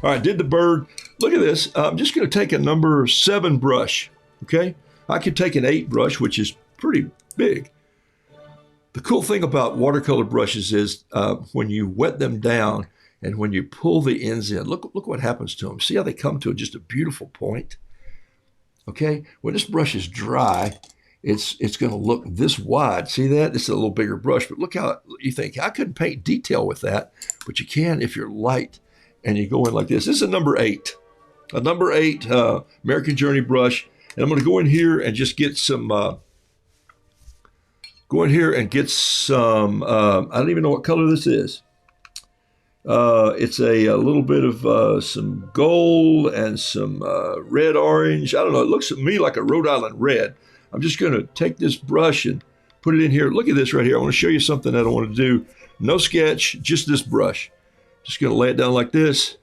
All right, did the bird. Look at this. I'm just going to take a number 7 brush, okay? I could take an 8 brush, which is pretty big. The cool thing about watercolor brushes is when you wet them down and when you pull the ends in, look what happens to them. See how they come to just a beautiful point? Okay, when this brush is dry, it's going to look this wide. See that? This is a little bigger brush, but look how you think, I couldn't paint detail with that, but you can if you're light and you go in like this. This is a number 8 American Journey brush. And I'm going to go in here and just get some, I don't even know what color this is. It's a little bit of some gold and some red orange. I don't know. It looks to me like a Rhode Island red. I'm just going to take this brush and put it in here. Look at this right here. I want to show you something that I want to do. No sketch, just this brush. Just going to lay it down like this.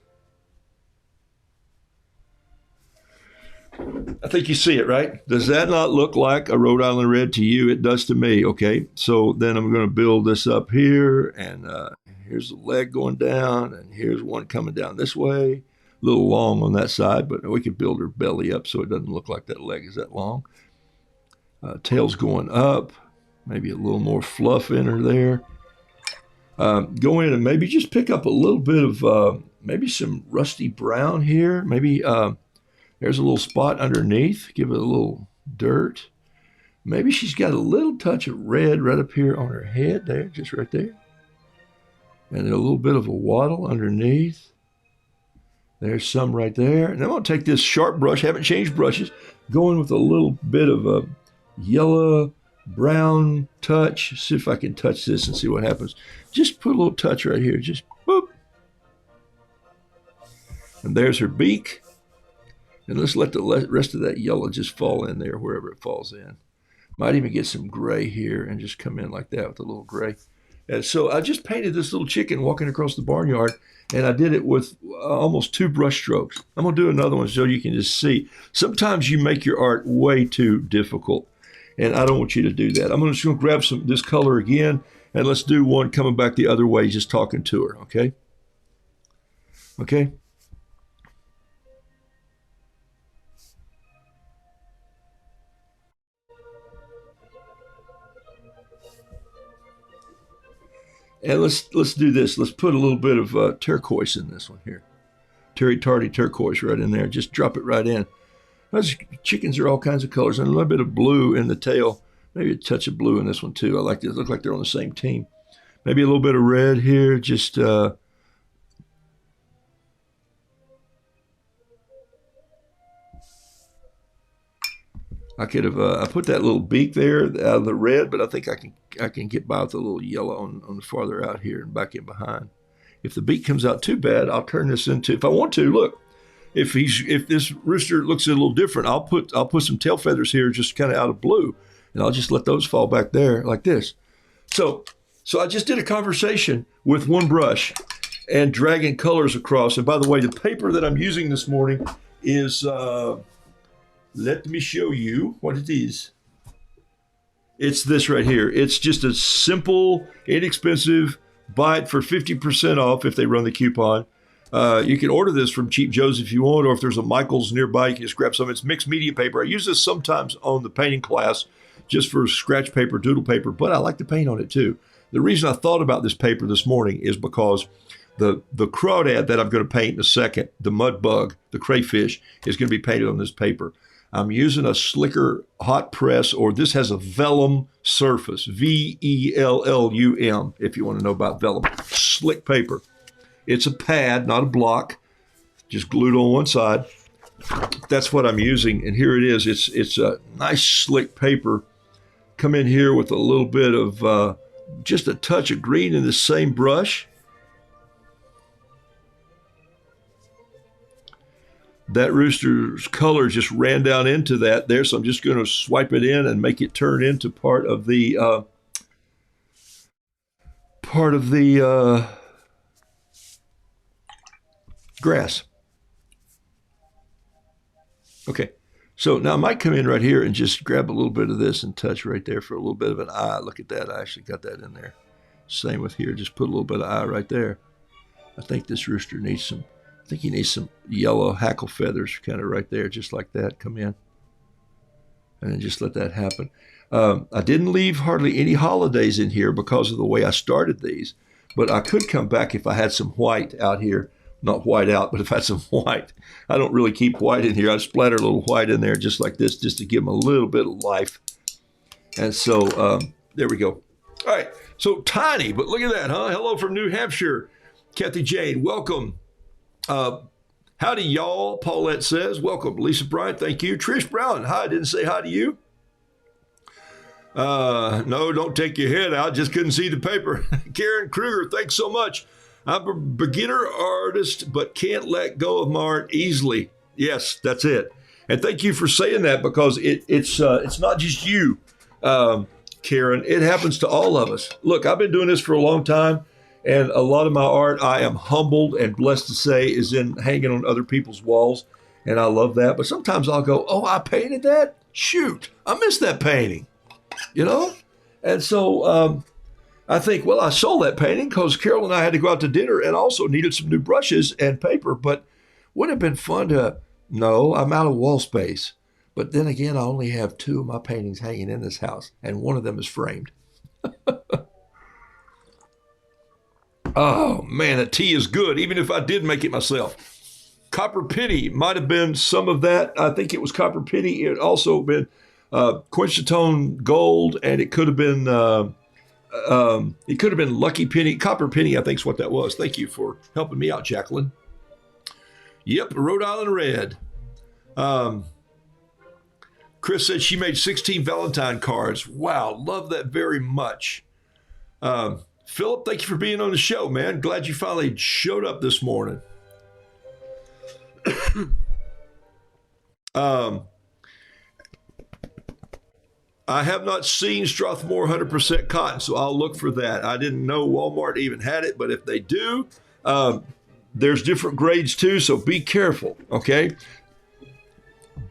I think you see it, right? Does that not look like a Rhode Island red to you? It does to me. Okay, so then I'm going to build this up here, and here's the leg going down, and here's one coming down this way. A little long on that side, but we could build her belly up so it doesn't look like that leg is that long. Tail's going up, maybe a little more fluff in her there. Go in and maybe just pick up a little bit of maybe some rusty brown here. Maybe there's a little spot underneath. Give it a little dirt. Maybe she's got a little touch of red right up here on her head there, just right there. And a little bit of a wattle underneath. There's some right there. And I'm going to take this sharp brush, haven't changed brushes, go in with a little bit of a yellow, brown touch. See if I can touch this and see what happens. Just put a little touch right here. Just boop. And there's her beak. And let's let the rest of that yellow just fall in there wherever it falls in. Might even get some gray here and just come in like that with a little gray. And so I just painted this little chicken walking across the barnyard, and I did it with almost 2 brush strokes. I'm going to do another one so you can just see. Sometimes you make your art way too difficult, and I don't want you to do that. I'm just going to grab this color again, and let's do one coming back the other way, just talking to her, okay? Okay? And let's do this. Let's put a little bit of turquoise in this one here. Terry Tardy turquoise right in there. Just drop it right in. Those chickens are all kinds of colors. And a little bit of blue in the tail. Maybe a touch of blue in this one too. I like this. Look like they're on the same team. Maybe a little bit of red here. Just I could have I put that little beak there out of the red, but I think I can get by with a little yellow on the farther out here and back in behind. If the beak comes out too bad, I'll turn this into, if I want to, look, if this rooster looks a little different, I'll put some tail feathers here just kind of out of blue, and I'll just let those fall back there like this. So I just did a conversation with one brush and dragging colors across. And by the way, the paper that I'm using this morning is let me show you what it is. It's this right here. It's just a simple, inexpensive, buy it for 50% off if they run the coupon. You can order this from Cheap Joe's if you want, or if there's a Michael's nearby, you can just grab some. It's mixed media paper. I use this sometimes on the painting class just for scratch paper, doodle paper, but I like to paint on it too. The reason I thought about this paper this morning is because the crawdad that I'm going to paint in a second, the mud bug, the crayfish, is going to be painted on this paper. I'm using a slicker hot press, or this has a vellum surface, VELLUM, if you want to know about vellum. Slick paper. It's a pad, not a block, just glued on one side. That's what I'm using, and here it is. It's a nice slick paper. Come in here with a little bit of just a touch of green in the same brush. That rooster's color just ran down into that there, so I'm just going to swipe it in and make it turn into part of the grass. Okay, so now I might come in right here and just grab a little bit of this and touch right there for a little bit of an eye. Look at that, I actually got that in there. Same with here, just put a little bit of eye right there. I think this rooster needs some, I think he needs some yellow hackle feathers kind of right there, just like that, come in. And then just let that happen. I didn't leave hardly any holidays in here because of the way I started these, but I could come back if I had some white out here. Not white out, but if I had some white. I don't really keep white in here. I splatter a little white in there just like this, just to give them a little bit of life. And so there we go. All right, so tiny, but look at that, huh? Hello from New Hampshire. Kathy Jane, welcome. Howdy, y'all, Paulette says. Welcome. Lisa Bryant, thank you. Trish Brown, hi, I didn't say hi to you. No, don't take your head out. Just couldn't see the paper. Karen Kruger, thanks so much. I'm a beginner artist, but can't let go of my art easily. Yes, that's it. And thank you for saying that, because it's not just you, Karen. It happens to all of us. Look, I've been doing this for a long time, and a lot of my art, I am humbled and blessed to say, is in hanging on other people's walls. and I love that. But sometimes I'll go, oh, I painted that? Shoot, I missed that painting, you know? And so I think, well, I sold that painting because Carol and I had to go out to dinner and also needed some new brushes and paper. But would have been fun to, no, I'm out of wall space. But then again, I only have 2 of my paintings hanging in this house, and one of them is framed. Oh, man, that tea is good, even if I did make it myself. Copper Penny might have been some of that. I think it was Copper Penny. It also been Quinchitone Gold, and it could have been Lucky Penny. Copper Penny, I think is what that was. Thank you for helping me out, Jacqueline. Yep, Rhode Island Red. Chris said she made 16 Valentine cards. Wow, love that very much. Philip, thank you for being on the show, man. Glad you finally showed up this morning. I have not seen Strathmore 100% cotton, so I'll look for that. I didn't know Walmart even had it, but if they do, there's different grades too, so be careful, okay?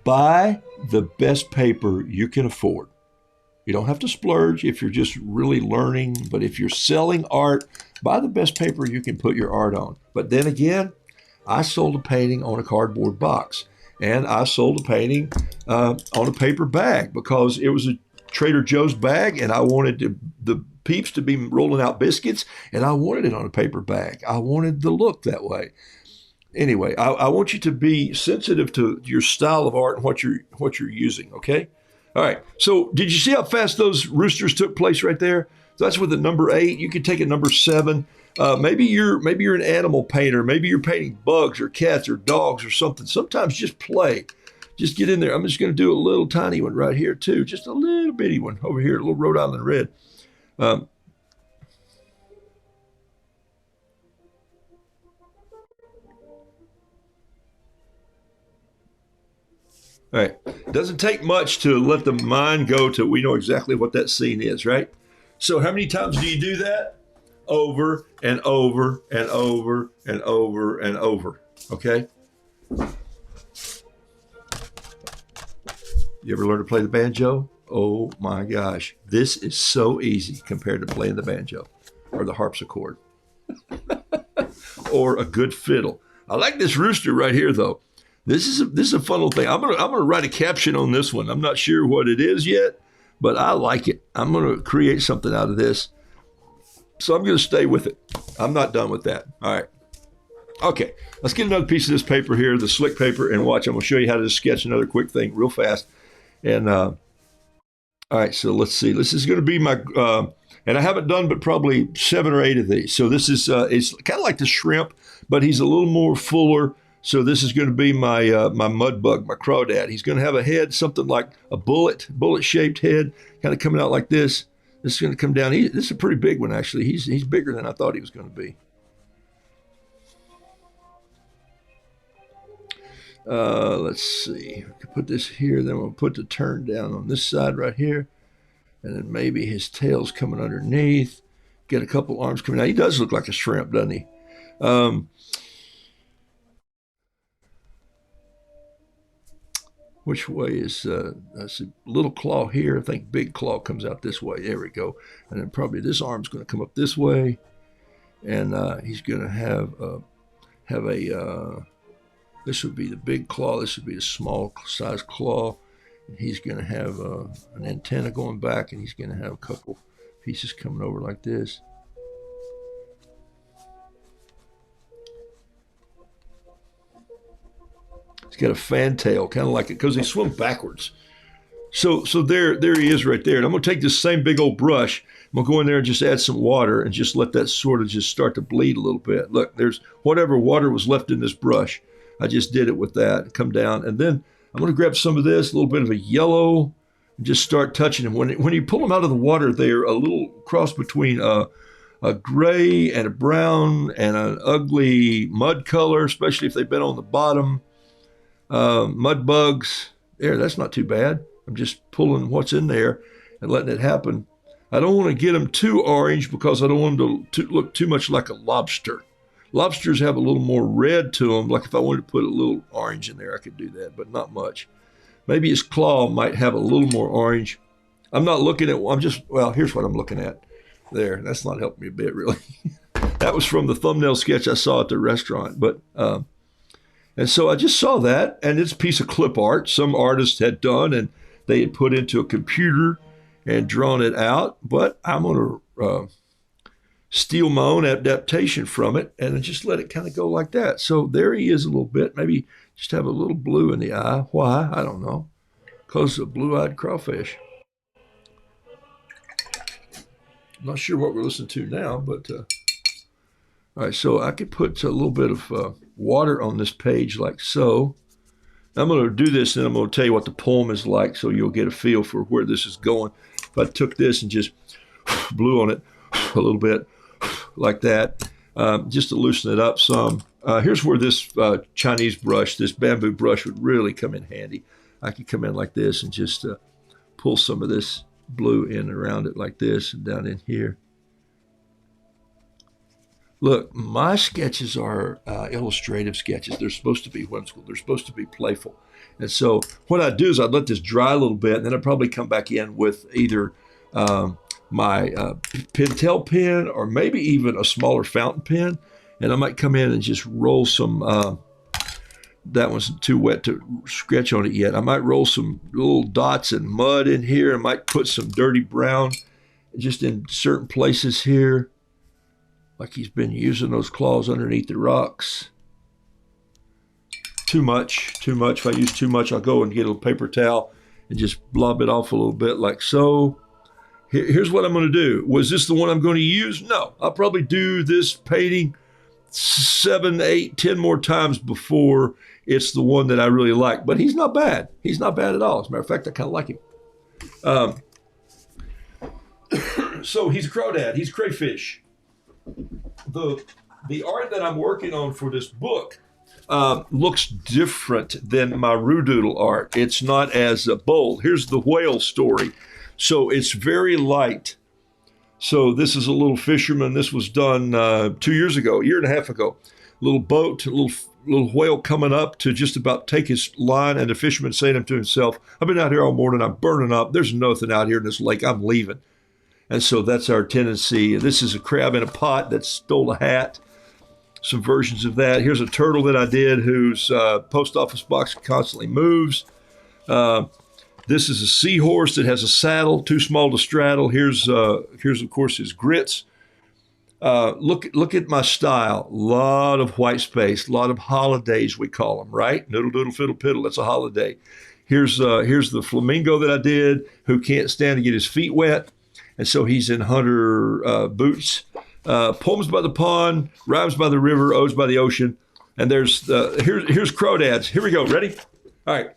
Buy the best paper you can afford. You don't have to splurge if you're just really learning, but if you're selling art, buy the best paper you can put your art on. But then again, I sold a painting on a cardboard box, and I sold a painting on a paper bag because it was a Trader Joe's bag, and I wanted the peeps to be rolling out biscuits, and I wanted it on a paper bag. I wanted the look that way. Anyway, I want you to be sensitive to your style of art and what you're using, okay? All right, so did you see how fast those roosters took place right there? So that's with a number 8. You could take a number 7. Maybe you're an animal painter. Maybe you're painting bugs or cats or dogs or something. Sometimes just play. Just get in there. I'm just going to do a little tiny one right here too. Just a little bitty one over here, a little Rhode Island Red. All right. Doesn't take much to let the mind go to we know exactly what that scene is, right? So how many times do you do that? Over and over and over and over and over. Okay? You ever learn to play the banjo? Oh my gosh. This is so easy compared to playing the banjo or the harpsichord or a good fiddle. I like this rooster right here though. This is a fun little thing. I'm gonna write a caption on this one. I'm not sure what it is yet, but I like it. I'm gonna create something out of this. So I'm gonna stay with it. I'm not done with that. All right. Okay, let's get another piece of this paper here, the slick paper, and watch. I'm gonna show you how to sketch another quick thing real fast. And all right, so let's see. This is gonna be my and I haven't done but probably 7 or 8 of these. So this is it's kind of like the shrimp, but he's a little more fuller. So this is going to be my my mud bug, my crawdad. He's going to have a head, something like a bullet-shaped head, kind of coming out like this. This is going to come down. This is a pretty big one, actually. He's bigger than I thought he was going to be. Let's see. I can put this here. Then we'll put the turn down on this side right here, and then maybe his tail's coming underneath. Get a couple arms coming out. He does look like a shrimp, doesn't he? Which way is, I see little claw here. I think big claw comes out this way. There we go. And then probably this arm's going to come up this way. And he's going to have a, this would be the big claw. This would be a small size claw. And he's going to have an antenna going back, and he's going to have a couple pieces coming over like this. He's got a fantail, kind of like it, because they swim backwards. So there he is right there. And I'm going to take this same big old brush. I'm going to go in there and just add some water and just let that sort of just start to bleed a little bit. Look, there's whatever water was left in this brush. I just did it with that. Come down. And then I'm going to grab some of this, a little bit of a yellow, and just start touching them. When you pull them out of the water, they're a little cross between a gray and a brown and an ugly mud color, especially if they've been on the bottom. Mud bugs, there, that's not too bad. I'm just pulling what's in there and letting it happen. I don't want to get them too orange because I don't want them to look too much like a lobster Lobsters have a little more red to them. Like if I wanted to put a little orange in there, I could do that, but not much. Maybe his claw might have a little more orange. I'm not looking at, well, here's what I'm looking at there. That's not helping me a bit, really. That was from the thumbnail sketch I saw at the restaurant. But, and so I just saw that, and it's a piece of clip art some artist had done, and they had put into a computer and drawn it out. But I'm going to steal my own adaptation from it and just let it kind of go like that. So there he is a little bit. Maybe just have a little blue in the eye. Why? I don't know. Because of blue-eyed crawfish. I'm not sure what we're listening to now, but all right, so I could put a little bit of water on this page like so. I'm going to do this, and I'm going to tell you what the poem is like so you'll get a feel for where this is going. If I took this and just blew on it a little bit like that, just to loosen it up some. Here's where this Chinese brush, this bamboo brush, would really come in handy. I could come in like this and just pull some of this blue in around it like this and down in here. Look, my sketches are illustrative sketches. They're supposed to be whimsical. They're supposed to be playful. And so what I do is I'd let this dry a little bit, and then I'd probably come back in with either my Pentel pen or maybe even a smaller fountain pen. And I might come in and just roll some, that one's too wet to sketch on it yet. I might roll some little dots and mud in here. I might put some dirty brown just in certain places here. Like he's been using those claws underneath the rocks. Too much. If I use too much, I'll go and get a paper towel and just blob it off a little bit like so. Here's what I'm going to do. Was this the one I'm going to use? No. I'll probably do this painting 7, 8, 10 more times before it's the one that I really like. But he's not bad. He's not bad at all. As a matter of fact, I kind of like him. So he's a crawdad. He's crayfish. The art that I'm working on for this book looks different than my Roodoodle art. It's not as bold. Here's the whale story. So it's very light. So this is a little fisherman. This was done 2 years ago, a year and a half ago. Little boat, little whale coming up to just about take his line, and the fisherman saying to himself, I've been out here all morning. I'm burning up. There's nothing out here in this lake. I'm leaving. And so that's our tendency. This is a crab in a pot that stole a hat. Some versions of that. Here's a turtle that I did whose post office box constantly moves. This is a seahorse that has a saddle too small to straddle. Here's of course his grits. Look at my style. A lot of white space. A lot of holidays we call them, right? Noodle doodle fiddle piddle. That's a holiday. Here's the flamingo that I did who can't stand to get his feet wet. And so he's in hunter boots. Poems by the pond, rhymes by the river, odes by the ocean. And here's crawdads. Here we go. Ready? All right.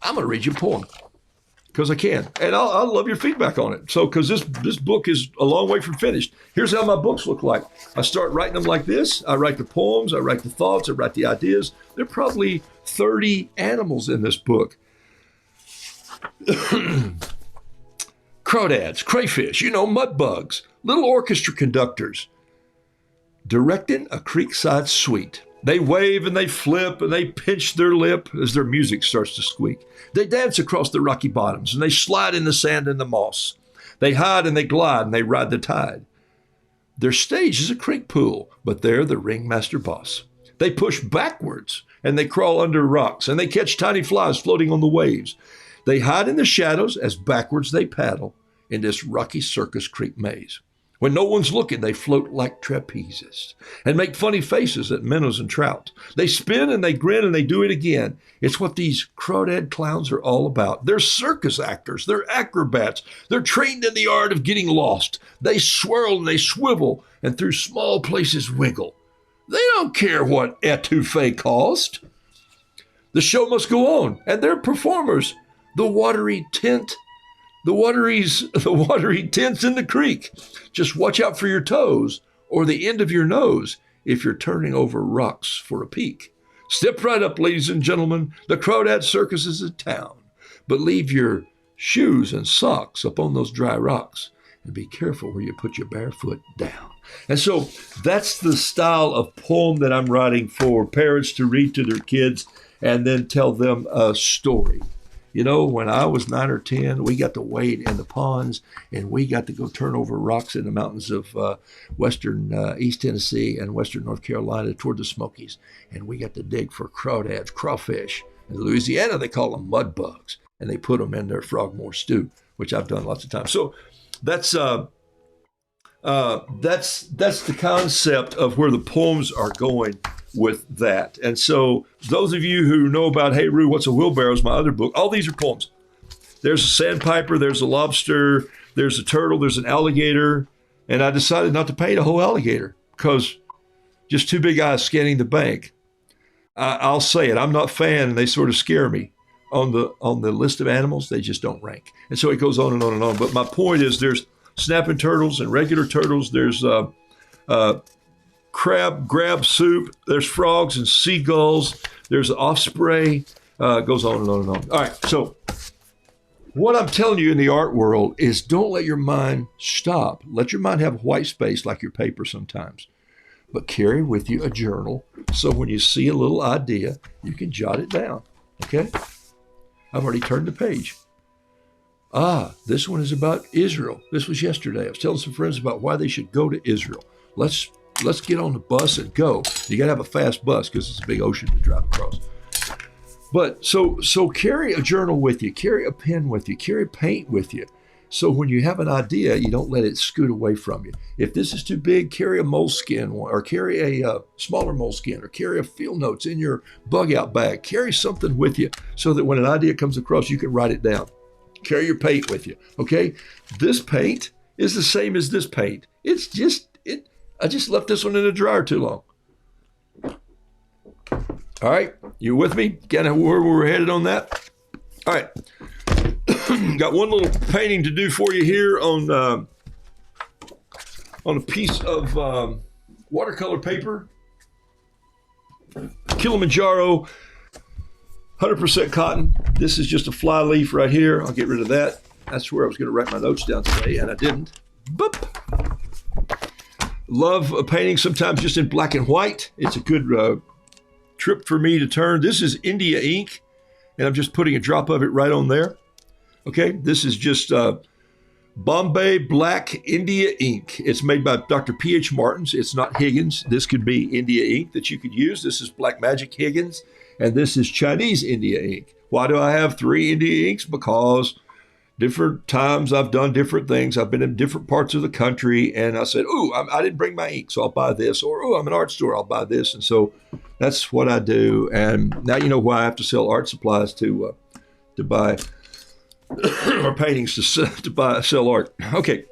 I'm going to read you a poem because I can. And I'll love your feedback on it. So because this book is a long way from finished. Here's how my books look like. I start writing them like this. I write the poems. I write the thoughts. I write the ideas. There are probably 30 animals in this book. Crawdads, crayfish, mud bugs, little orchestra conductors, directing a creekside suite. They wave and they flip and they pinch their lip as their music starts to squeak. They dance across the rocky bottoms and they slide in the sand and the moss. They hide and they glide and they ride the tide. Their stage is a creek pool, but they're the ringmaster boss. They push backwards and they crawl under rocks and they catch tiny flies floating on the waves. They hide in the shadows as backwards they paddle in this rocky circus creek maze. When no one's looking, they float like trapezes and make funny faces at minnows and trout. They spin and they grin and they do it again. It's what these crawdad clowns are all about. They're circus actors. They're acrobats. They're trained in the art of getting lost. They swirl and they swivel and through small places wiggle. They don't care what etouffee cost. The show must go on, and their performers, the watery tents in the creek. Just watch out for your toes or the end of your nose if you're turning over rocks for a peek. Step right up, ladies and gentlemen. The Crawdad Circus is in town. But leave your shoes and socks up on those dry rocks and be careful where you put your bare foot down. And so that's the style of poem that I'm writing for parents to read to their kids and then tell them a story. You know, when I was 9 or 10, we got to wade in the ponds and we got to go turn over rocks in the mountains of western East Tennessee and western North Carolina toward the Smokies. And we got to dig for crawdads, crawfish. In Louisiana, they call them mud bugs, and they put them in their frogmore stew, which I've done lots of times. So that's the concept of where the poems are going with that. And so those of you who know about Hey Roo, What's a Wheelbarrow is my other book. All these are poems. There's a sandpiper, there's a lobster, there's a turtle, there's an alligator. And I decided not to paint a whole alligator because just two big eyes scanning the bank. I'll say it, I'm not a fan, and they sort of scare me. On the list of animals, they just don't rank. And so it goes on and on and on. But my point is there's snapping turtles and regular turtles. There's crab grab soup. There's frogs and seagulls. There's osprey. Goes on and on and on. All right. So what I'm telling you in the art world is don't let your mind stop. Let your mind have white space like your paper sometimes. But carry with you a journal so when you see a little idea, you can jot it down. Okay? I've already turned the page. This one is about Israel. This was yesterday. I was telling some friends about why they should go to Israel. Let's get on the bus and go. You got to have a fast bus because it's a big ocean to drive across. But so carry a journal with you, carry a pen with you, carry paint with you. So when you have an idea, you don't let it scoot away from you. If this is too big, carry a moleskin or carry a smaller moleskin or carry a field notes in your bug out bag. Carry something with you so that when an idea comes across, you can write it down. Carry your paint with you, okay? This paint is the same as this paint. I just left this one in the dryer too long. All right, you with me? Kind of where we're headed on that? All right. Got one little painting to do for you here on a piece of watercolor paper. Kilimanjaro, 100% cotton. This is just a fly leaf right here. I'll get rid of that. That's where I was going to write my notes down today, and I didn't. Boop. Love painting sometimes just in black and white. It's a good trip for me to turn. This is India ink, and I'm just putting a drop of it right on there. Okay, this is just Bombay Black India ink. It's made by Dr. P.H. Martins. It's not Higgins. This could be India ink that you could use. This is Black Magic Higgins, and this is Chinese India ink. Why do I have 3 India inks? Because different times I've done different things. I've been in different parts of the country, and I said, I didn't bring my ink, so I'll buy this. Or, I'm an art store, I'll buy this. And so that's what I do. And now you know why I have to sell art supplies to buy or paintings to sell art. Okay,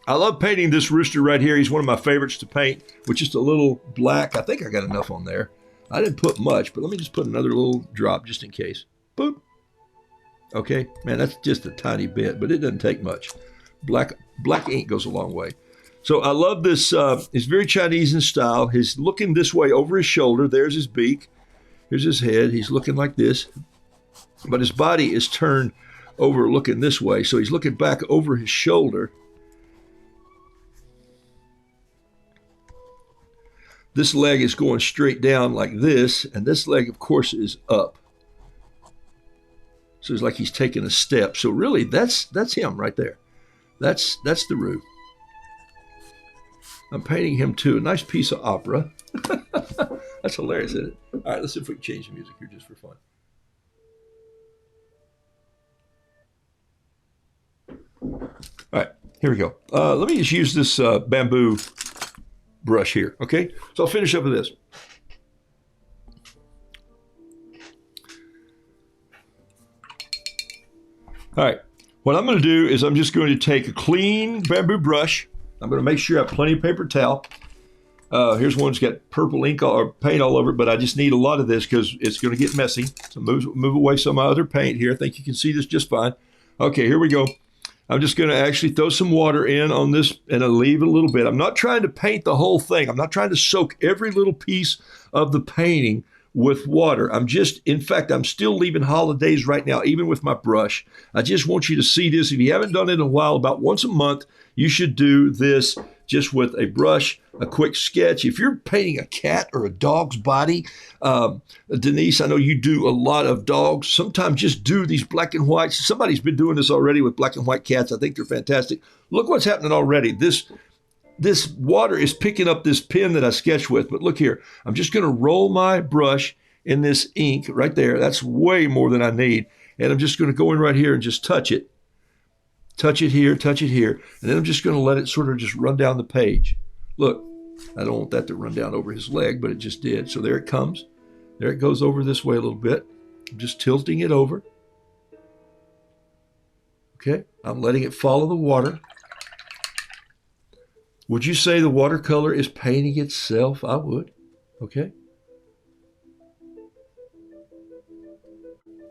I love painting this rooster right here. He's one of my favorites to paint with just a little black. I think I got enough on there. I didn't put much, but let me just put another little drop just in case. Boop. Okay, man, that's just a tiny bit, but it doesn't take much. Black ink goes a long way. So I love this. It's very Chinese in style. He's looking this way over his shoulder. There's his beak. Here's his head. He's looking like this, but his body is turned over looking this way. So he's looking back over his shoulder. This leg is going straight down like this, and this leg, of course, is up. So it's like he's taking a step. So really, that's him right there. That's the Roo. I'm painting him too. A nice piece of opera. That's hilarious, isn't it? All right, let's see if we can change the music here just for fun. All right, here we go. Let me just use this bamboo brush here, okay? So I'll finish up with this. All right, what I'm going to do is I'm just going to take a clean bamboo brush. I'm going to make sure I have plenty of paper towel. Here's one that's got purple ink or paint all over it, but I just need a lot of this because it's going to get messy. So move away some of my other paint here. I think you can see this just fine. Okay, here we go. I'm just going to actually throw some water in on this and I'll leave it a little bit. I'm not trying to paint the whole thing. I'm not trying to soak every little piece of the painting with water. In fact, I'm still leaving holidays right now, even with my brush. I just want you to see this. If you haven't done it in a while, about once a month, you should do this just with a brush, a quick sketch. If you're painting a cat or a dog's body, Denise, I know you do a lot of dogs. Sometimes just do these black and whites. Somebody's been doing this already with black and white cats. I think they're fantastic. Look what's happening already. This water is picking up this pen that I sketched with. But look here, I'm just going to roll my brush in this ink right there. That's way more than I need. And I'm just going to go in right here and just touch it. Touch it here, and then I'm just going to let it sort of just run down the page. Look, I don't want that to run down over his leg, but it just did. So there it comes. There it goes over this way a little bit. I'm just tilting it over. Okay, I'm letting it follow the water. Would you say the watercolor is painting itself? I would. Okay.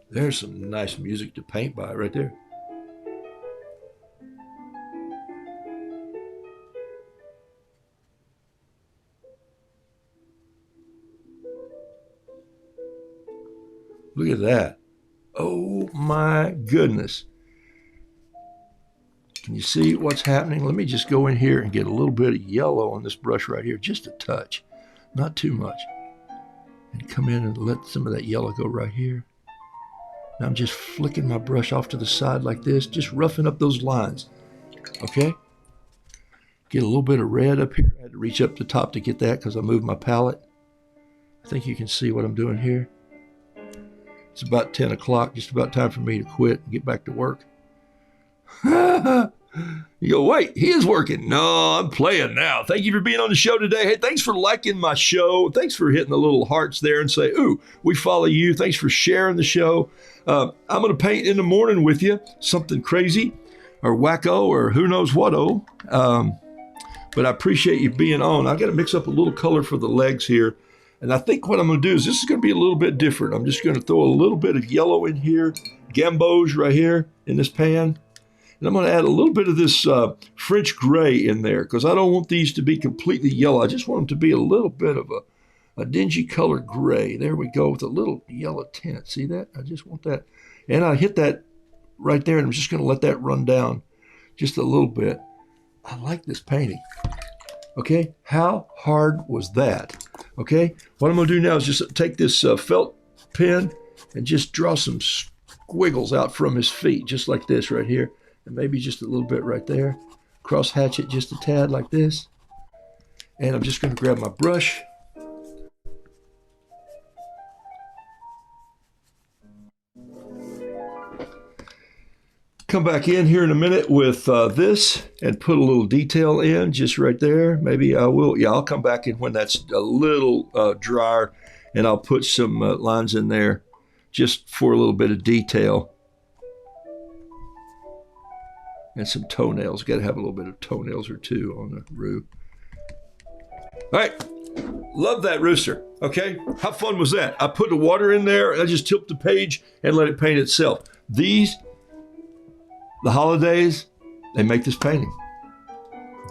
There's some nice music to paint by right there. Look at that. Oh my goodness. Can you see what's happening? Let me just go in here and get a little bit of yellow on this brush right here. Just a touch, not too much. And come in and let some of that yellow go right here. Now I'm just flicking my brush off to the side like this, just roughing up those lines. Okay? Get a little bit of red up here. I had to reach up the top to get that because I moved my palette. I think you can see what I'm doing here. It's about 10 o'clock, just about time for me to quit and get back to work. You go, wait, he is working. No, I'm playing now. Thank you for being on the show today. Hey, thanks for liking my show. Thanks for hitting the little hearts there and say, ooh, we follow you. Thanks for sharing the show. I'm going to paint in the morning with you, something crazy or wacko or who knows what-o. But I appreciate you being on. I got to mix up a little color for the legs here. And I think what I'm going to do is this is going to be a little bit different. I'm just going to throw a little bit of yellow in here, gamboge right here in this pan. And I'm going to add a little bit of this French gray in there because I don't want these to be completely yellow. I just want them to be a little bit of a dingy color gray. There we go with a little yellow tint. See that? I just want that. And I hit that right there and I'm just going to let that run down just a little bit. I like this painting. Okay, how hard was that? Okay, what I'm going to do now is just take this felt pen and just draw some squiggles out from his feet, just like this right here, and maybe just a little bit right there. Cross hatch it just a tad like this. And I'm just going to grab my brush. Come back in here in a minute with this and put a little detail in just right there. Maybe I will. Yeah, I'll come back in when that's a little drier and I'll put some lines in there just for a little bit of detail. And some toenails. Got to have a little bit of toenails or two on the roo. All right. Love that rooster. Okay. How fun was that? I put the water in there. I just tilt the page and let it paint itself. The holidays, they make this painting.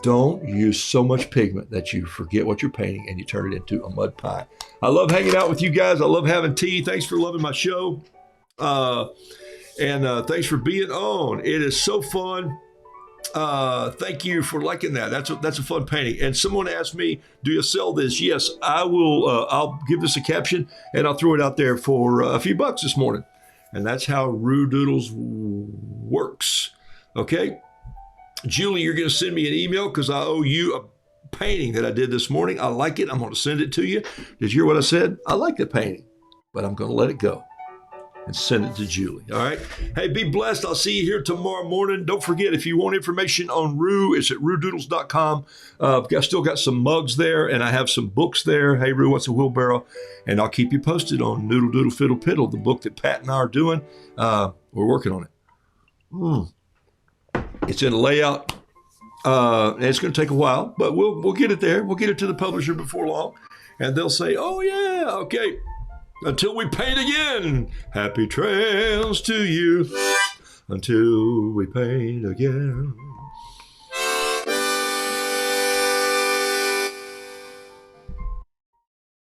Don't use so much pigment that you forget what you're painting and you turn it into a mud pie. I love hanging out with you guys. I love having tea. Thanks for loving my show. And thanks for being on. It is so fun. Thank you for liking that. That's a fun painting. And someone asked me, do you sell this? Yes, I will. I'll give this a caption and I'll throw it out there for a few bucks this morning. And that's how Roo Doodles works. Okay? Julie, you're going to send me an email because I owe you a painting that I did this morning. I like it. I'm going to send it to you. Did you hear what I said? I like the painting, but I'm going to let it go and send it to Julie. All right? Hey, be blessed. I'll see you here tomorrow morning. Don't forget, if you want information on Roo, it's at roodoodles.com. I've still got some mugs there, and I have some books there. Hey, Roo, what's a wheelbarrow? And I'll keep you posted on Noodle Doodle Fiddle Piddle, the book that Pat and I are doing. We're working on it. It's in a layout. And it's going to take a while, but we'll get it there. We'll get it to the publisher before long. And they'll say, oh, yeah, okay. Until we paint again, happy trails to you. Until we paint again.